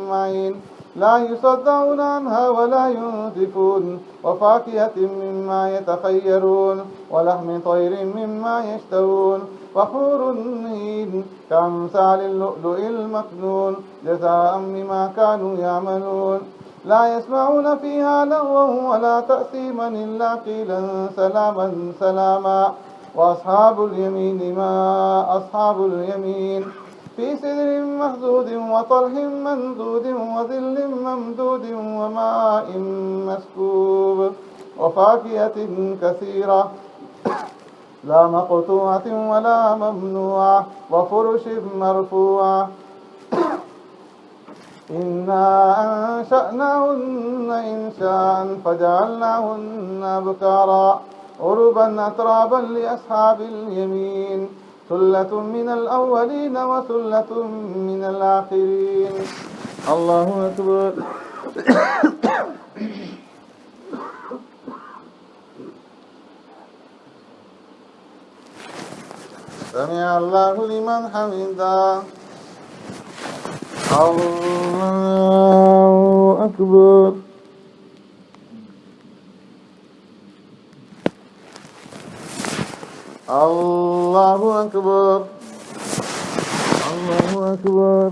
معين لا يصدعون عنها ولا ينزفون وفاكهة مما يتخيرون ولحم طير مما يشتهون وحور عين كأمثال اللؤلؤ المكنون جزاء بما كانوا يعملون لا يسمعون فيها لغوا ولا تأثيما إلا قيلا سلاما سلاما وأصحاب اليمين ما أصحاب اليمين في سدر مخضود وطلح منضود وظل ممدود وماء مسكوب وفاكهة كثيرة لا مقطوعة ولا ممنوعة وفرش مرفوعة إنا أنشأناهن إنشاء فجعلناهن أبكارا عربا أترابا لأصحاب اليمين ثلة من الأولين وثلة من الآخرين الله أكبر سمع الله لمن حمده الله أكبر الله أكبر الله أكبر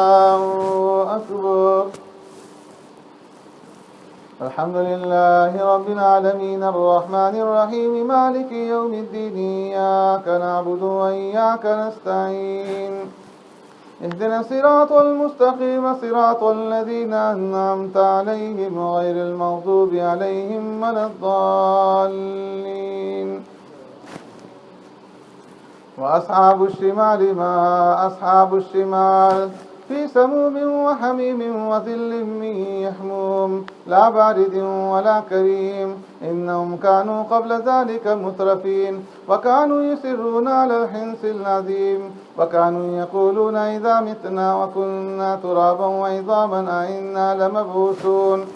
الله أكبر الحمد لله رب العالمين الرحمن الرحيم مالك يوم الدين إياك نعبد وإياك نستعين اهدنا الصراط المستقيم صراط الذين أنعمت عليهم غير المغضوب عليهم ولا الضالين وأصحاب الشمال ما أصحاب الشمال في سموم وحميم وظل من يحموم لا بارد ولا كريم إنهم كانوا قبل ذلك مترفين وكانوا يسرون على الحنث العظيم وكانوا يقولون إذا متنا وكنا ترابا وعظاما أئنا لمبعوثون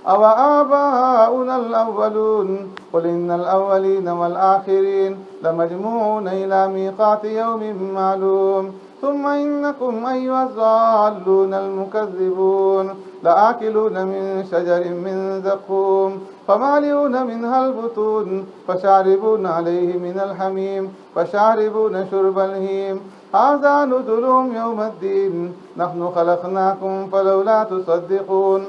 أو آباؤنا الأولون قل إن الأولين والآخرين لمجموعون إلى ميقات يوم معلوم ثم إنكم أيها الضالون المكذبون لآكلون من شجر من زقوم فمالئون منها البطون فشاربون عليه من الحميم فشاربون شرب الهيم هذا نزلهم يوم الدين نحن خلقناكم فلولا تصدقون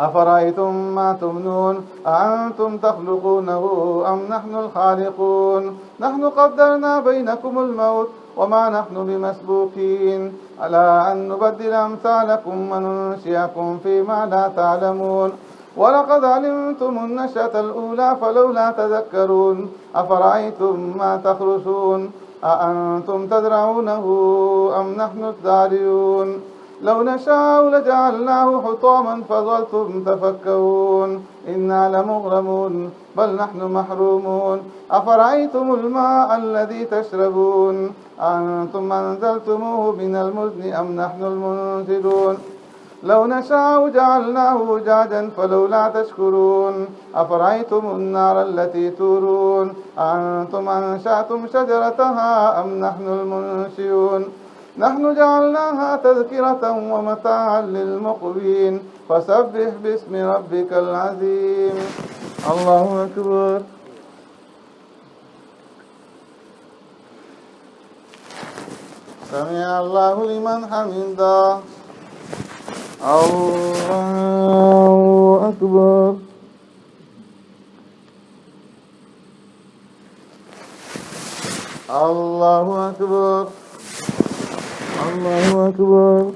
أفرأيتم ما تمنون أأنتم تخلقونه أم نحن الخالقون نحن قدرنا بينكم الموت وما نحن بمسبوقين على أن نبدل أمثالكم وننشئكم فيما لا تعلمون ولقد علمتم النشأة الأولى فلولا تذكرون أفرأيتم ما تخرسون أأنتم تزرعونه أم نحن الزارعون لو نشاء لجعلناه حطاما فظلتم تفكرون إنا لمغرمون بل نحن محرومون أفرأيتم الماء الذي تشربون أنتم أنزلتموه من المزن أم نحن المنزلون لو نشاء جعلناه أجاجا فلولا تشكرون أفرأيتم النار التي تورون أنتم أنشأتم شجرتها أم نحن المنشئون نحن جعلناها تذكرة ومتاعا للمقوين فسبح باسم ربك العظيم الله أكبر سمع الله لمن حمده الله أكبر الله أكبر. الله أكبر.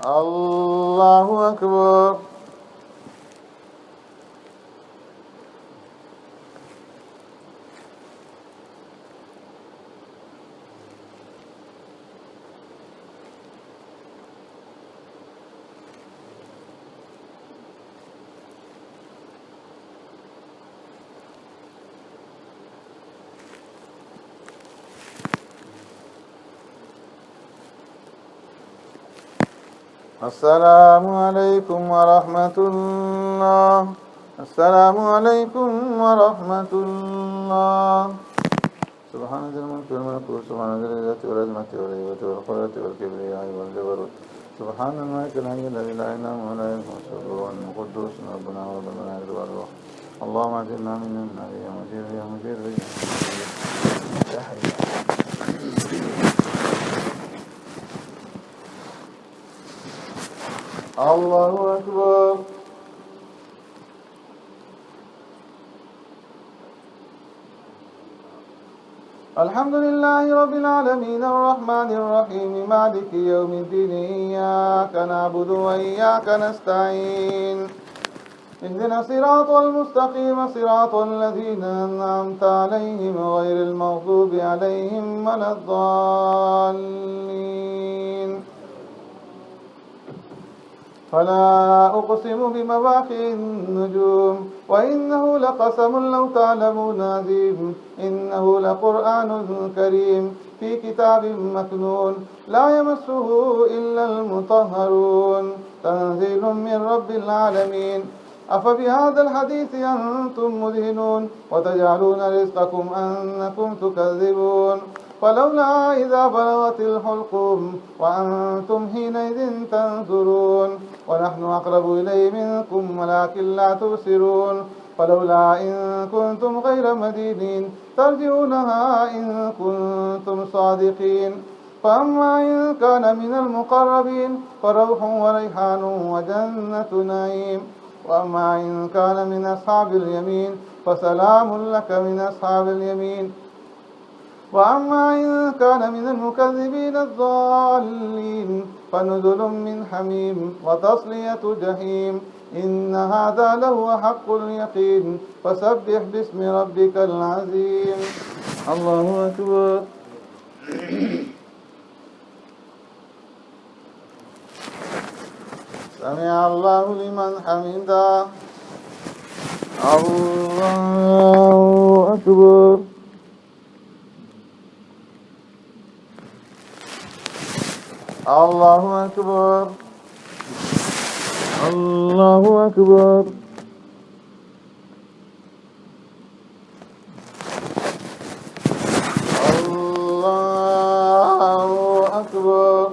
الله أكبر. السلام عليكم ورحمة الله. السلام عليكم ورحمة الله. سبحان ذي الملك والملكوت، سبحان ذي العزة والعظمة والهيبة والقدرة والكبرياء والجبروت، سبحان الملك الحي الذي لا إله إلا هو لا يموت القدوس ربنا ورب الملائكة والروح. اللهم اجعلنا من النار يا مجير يا مجير يا حي. الله أكبر. الحمد لله رب العالمين الرحمن الرحيم مالك يوم الدين إياك نعبد وإياك نستعين اهدنا الصراط المستقيم صراط الذين أنعمت عليهم غير المغضوب عليهم ولا الضالين. فلا أقسم بمواقع النجوم وإنه لقسم لو تعلمون عظيم إنه لقرآن كريم في كتاب مكنون لا يمسه إلا المطهرون تنزيل من رب العالمين. أفبهذا الحديث أنتم مدهنون وتجعلون رزقكم أنكم تكذبون فلولا إذا بلغت الحلقوم وأنتم حينئذ تنظرون ونحن أقرب إليه منكم ولكن لا تبصرون فلولا إن كنتم غير مدينين ترجعونها إن كنتم صادقين. فأما إن كان من المقربين فروح وريحان وجنة نعيم وأما إن كان من أصحاب اليمين فسلام لك من أصحاب اليمين وأما إن كان من المكذبين الضالين فنزل من حميم وتصلية جحيم إن هذا لهو حق اليقين فسبح باسم ربك العظيم. الله أكبر. سمع الله لمن حمده. الله أكبر. الله أكبر. الله أكبر. الله أكبر.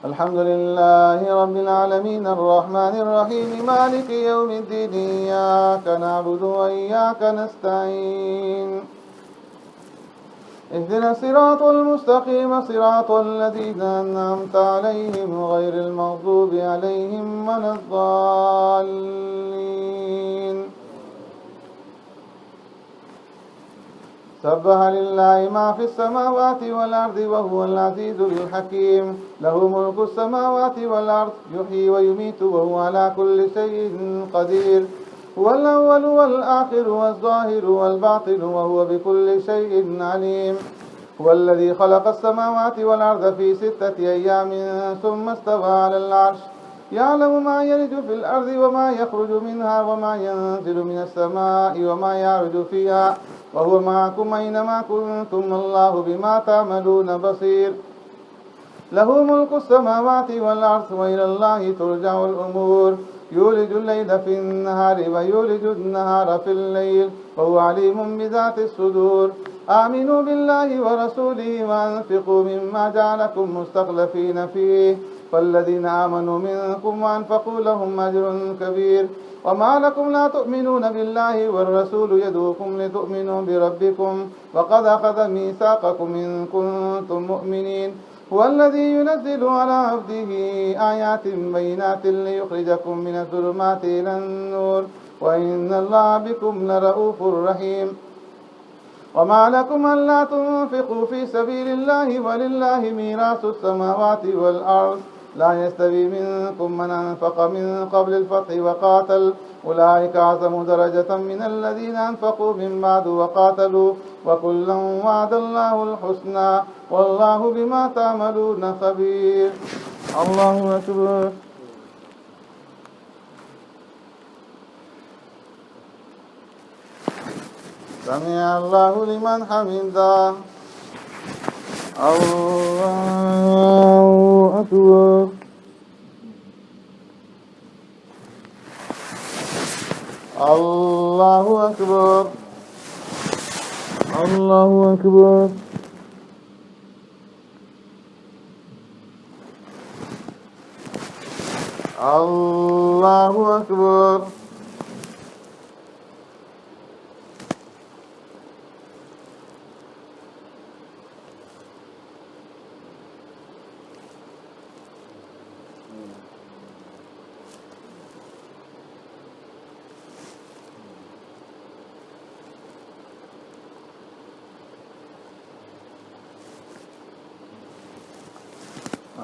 الحمد لله رب العالمين الرحمن الرحيم مالك يوم الدين إياك نعبد وإياك نستعين اهدنا الصراط المستقيم صراط الذين أنعمت عليهم غير المغضوب عليهم ولا الضالين. سبح لله ما في السماوات والأرض وهو العزيز الحكيم له ملك السماوات والأرض يحيي ويميت وهو على كل شيء قدير هو الأول والآخر والظاهر والباطن وهو بكل شيء عليم. هو الذي خلق السماوات والأرض في 6 أيام ثم استوى على العرش يعلم ما يلج في الأرض وما يخرج منها وما ينزل من السماء وما يعرج فيها وهو معكم أينما كنتم الله بما تعملون بصير. له ملك السماوات والأرض وإلى الله ترجع الأمور يولج الليل في النهار ويولج النهار في الليل وهو عليم بذات الصدور. آمنوا بالله ورسوله وأنفقوا مما جعلكم مستخلفين فيه فالذين آمنوا منكم وأنفقوا لهم أجر كبير. وما لكم لا تؤمنون بالله والرسول يدعوكم لتؤمنوا بربكم وقد أخذ ميثاقكم إن كنتم مؤمنين هو الذي ينزل على عبده آيات بينات ليخرجكم من الظلمات إلى النور وإن الله بكم لرؤوف رحيم وما لكم ألا تنفقوا في سبيل الله ولله ميراث السماوات والأرض لا يستوي منكم من أنفق من قبل الفتح وقاتل أولئك أعظم درجة من الذين أنفقوا من بعد وقاتلوا وكلا وعد الله الحسنى والله بما تعملون خبير. الله أكبر. سمع الله لمن حمده. الله أكبر. الله أكبر. الله أكبر. الله أكبر.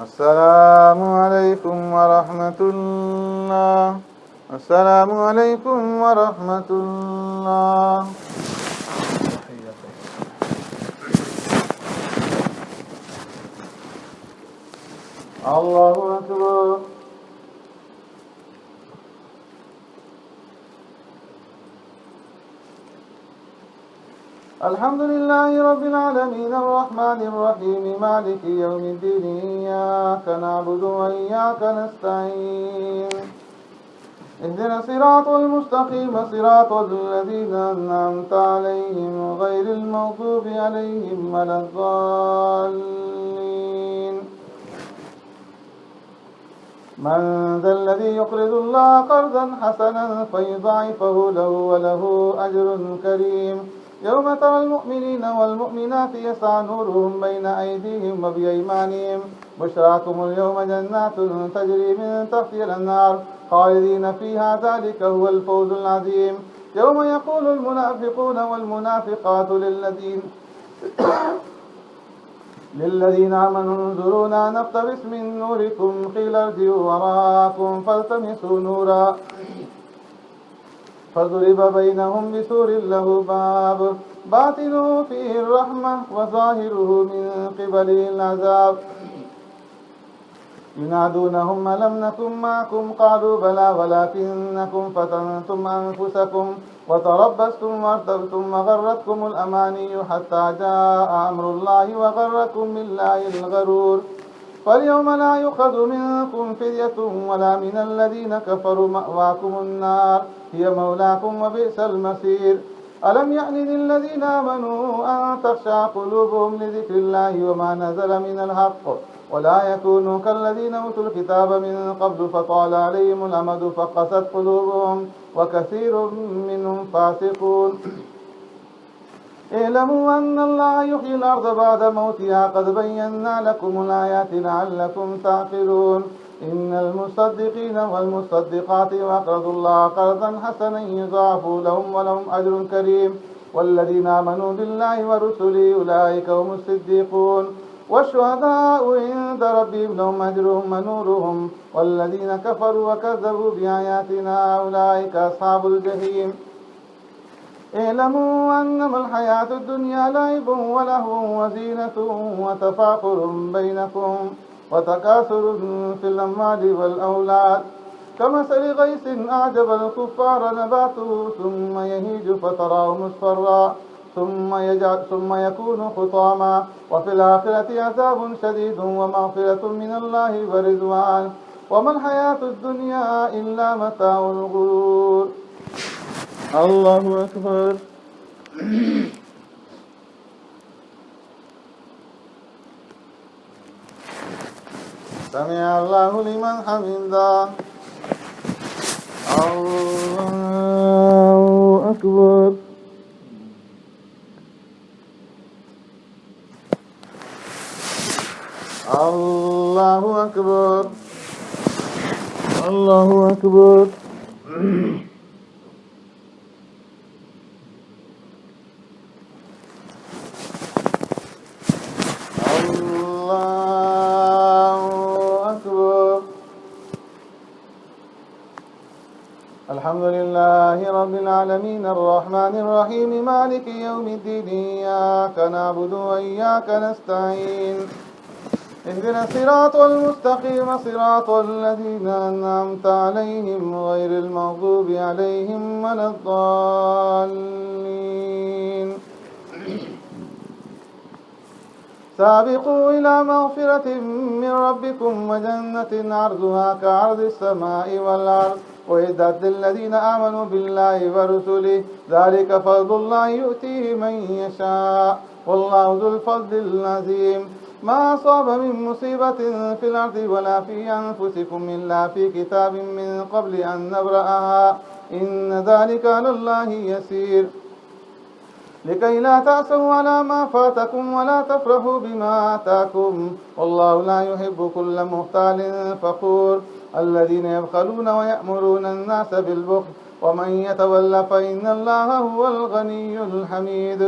السلام عليكم ورحمة الله. السلام عليكم ورحمة الله. الله أكبر. الحمد لله رب العالمين الرحمن الرحيم مالك يوم الدين إياك نعبد وإياك نستعين اهدنا الصراط المستقيم صراط الذين أنعمت عليهم غير المغضوب عليهم ولا الضالين. من ذا الذي يقرض الله قرضا حسنا فيضاعفه له وله أجر كريم. يوم ترى المؤمنين والمؤمنات يسعى نورهم بين أيديهم وبأيمانهم بشراكم اليوم جنات تجري من تحتها الأنهار خالدين فيها ذلك هو الفوز العظيم. يوم يقول المنافقون والمنافقات للذين آمنوا انظرونا نقتبس من نوركم قيل ارجعوا وراءكم فالتمسوا نورا فضرب بينهم بسور له باب باطنه فيه الرحمة وظاهره من قبله العذاب ينادونهم ألم نكن معكم قالوا بلى ولكنكم فتنتم أنفسكم وتربصتم وارتبتم وغرتكم الأماني حتى جاء أمر الله وغركم بالله الغرور. فاليوم لا يؤخذ منكم فدية ولا من الذين كفروا مأواكم النار هي مولاكم وبئس المصير. ألم يأن للذين آمنوا أن تخشع قلوبهم لذكر الله وما نزل من الحق ولا يكونوا كالذين أوتوا الكتاب من قبل فطال عليهم الأمد فقست قلوبهم وكثير منهم فاسقون. اعلموا أن الله يحيي الأرض بعد موتها قد بينا لكم الآيات لعلكم تعقلون. إن المصدقين والمصدقات وأقرضوا الله قرضا حسنا يضاعف لهم ولهم أجر كريم. والذين آمنوا بالله ورسله أولئك هم الصديقون والشهداء عند ربهم لهم أجرهم ونورهم والذين كفروا وكذبوا بآياتنا أولئك أصحاب الجحيم. اعلموا أنما الحياة الدنيا لعب ولهو وزينة وتفاخر بينكم وتكاثر في الأموال والأولاد كمثل غيث أعجب الكفار نباته ثم يهيج فتراه مصفرا ثم يكون حطاما وفي الآخرة عذاب شديد ومغفرة من الله ورضوان وما الحياة الدنيا إلا متاع الغرور. الله أكبر. سمع الله لمن حمده. الله أكبر. الله أكبر. الله أكبر. الحمد لله رب العالمين الرحمن الرحيم مالك يوم الدين إياك نعبد وإياك نستعين اهدنا الصراط المستقيم صراط الذين أنعمت عليهم غير المغضوب عليهم ولا الضالين. سابقوا إلى مغفرة من ربكم وجنة عرضها كعرض السماء والأرض وأعدت للذين آمنوا بالله ورسله ذلك فضل الله يؤتيه من يشاء والله ذو الفضل العظيم. ما أصاب من مصيبة في الأرض ولا في أنفسكم إلا في كتاب من قبل أن نبرأها إن ذلك على الله يسير. لكي لا تأسوا على ما فاتكم ولا تفرحوا بما آتاكم والله لا يحب كل مختال فخور. الذين يبخلون ويأمرون الناس بالبخل ومن يتول فإن الله هو الغني الحميد.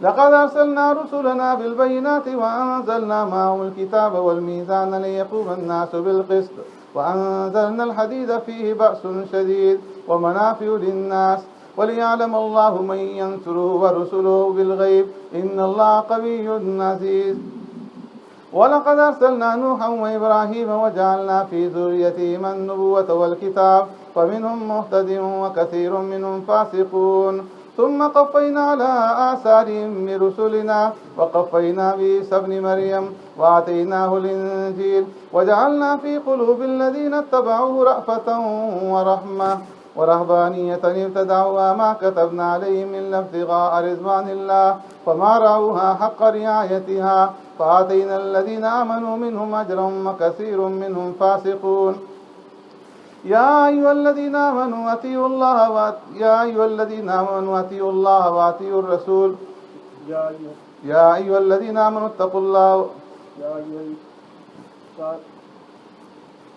لقد أرسلنا رسلنا بالبينات وأنزلنا معهم الكتاب والميزان ليقوم الناس بالقسط وأنزلنا الحديد فيه بأس شديد ومنافع للناس وليعلم الله من ينصره ورسله بالغيب إن الله قوي عزيز. ولقد أرسلنا نوحا وإبراهيم وجعلنا في ذريتهما النبوة والكتاب فمنهم مهتد وكثير منهم فاسقون. ثم قفينا على آثارهم برسلنا وقفينا بعيسى ابن مريم وآتيناه الإنجيل وجعلنا في قلوب الذين اتبعوه رأفة ورحمة ورهبانية ابتدعوها ما كتبنا عليهم إلا ابتغاء رضوان الله فما رعوها حق رعايتها فآتينا الذين آمنوا منهم أجرا وكثير منهم فاسقون. يا أيها الذين آمنوا أطيعوا الله وأطيعوا الرسول. يا أيها الذين آمنوا اتقوا الله.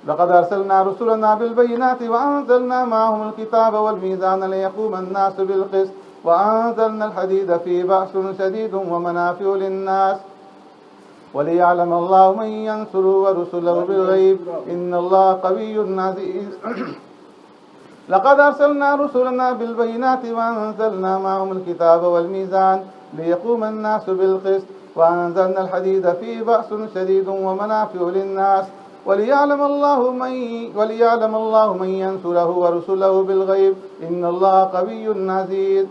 لقد أرسلنا رسلنا بالبينات وأنزلنا معهم الكتاب والميزان ليقوم الناس بالقسط وأنزلنا الحديد فيه بأس شديد ومنافع للناس وليعلم الله من ينصره ورسله بالغيب إن الله قوي عزيز. لقد أرسلنا رسلنا بالبينات وأنزلنا معهم الكتاب والميزان ليقوم الناس بالقسط وأنزلنا الحديد فيه بأس شديد ومنافع للناس وليعلم الله من ينصره ورسله بالغيب إن الله قوي عزيز.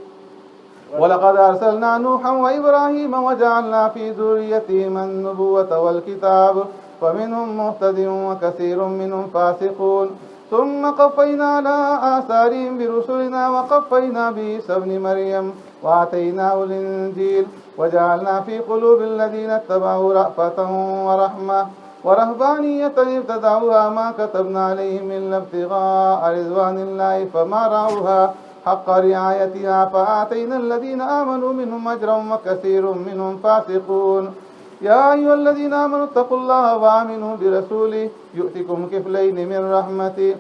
ولقد أرسلنا نوحا وإبراهيم وجعلنا في ذريتهما النبوة والكتاب فمنهم مهتد وكثير منهم فاسقون. ثم قفينا على آثارهم برسلنا وقفينا بعيسى ابن مريم وآتيناه الإنجيل وجعلنا في قلوب الذين اتبعوا رأفة ورحمة ورهبانية ابتدعوها ما كتبنا عليهم إلا ابتغاء رضوان الله فما رعوها حق رعايتها فآتينا الذين آمنوا منهم أجرا وكثير منهم فاسقون. يا أيها الذين آمنوا اتقوا الله وآمنوا برسوله يؤتكم كفلين من رحمته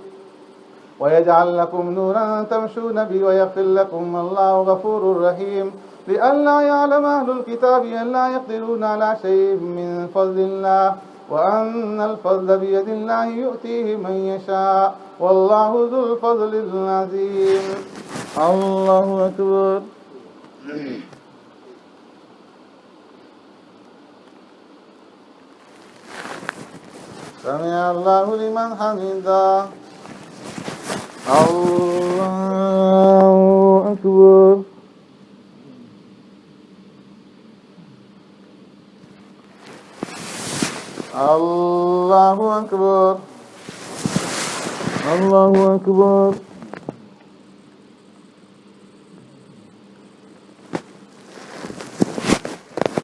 ويجعل لكم نورا تمشون به ويغفر لكم الله غفور رحيم. لئلا يعلم أهل الكتاب أن لا يقدرون على شيء من فضل الله وأن الفضل بيد الله يؤتيه من يشاء والله ذو الفضل العظيم. الله أكبر. سمع الله لمن حمده. الله أكبر. الله أكبر. الله أكبر.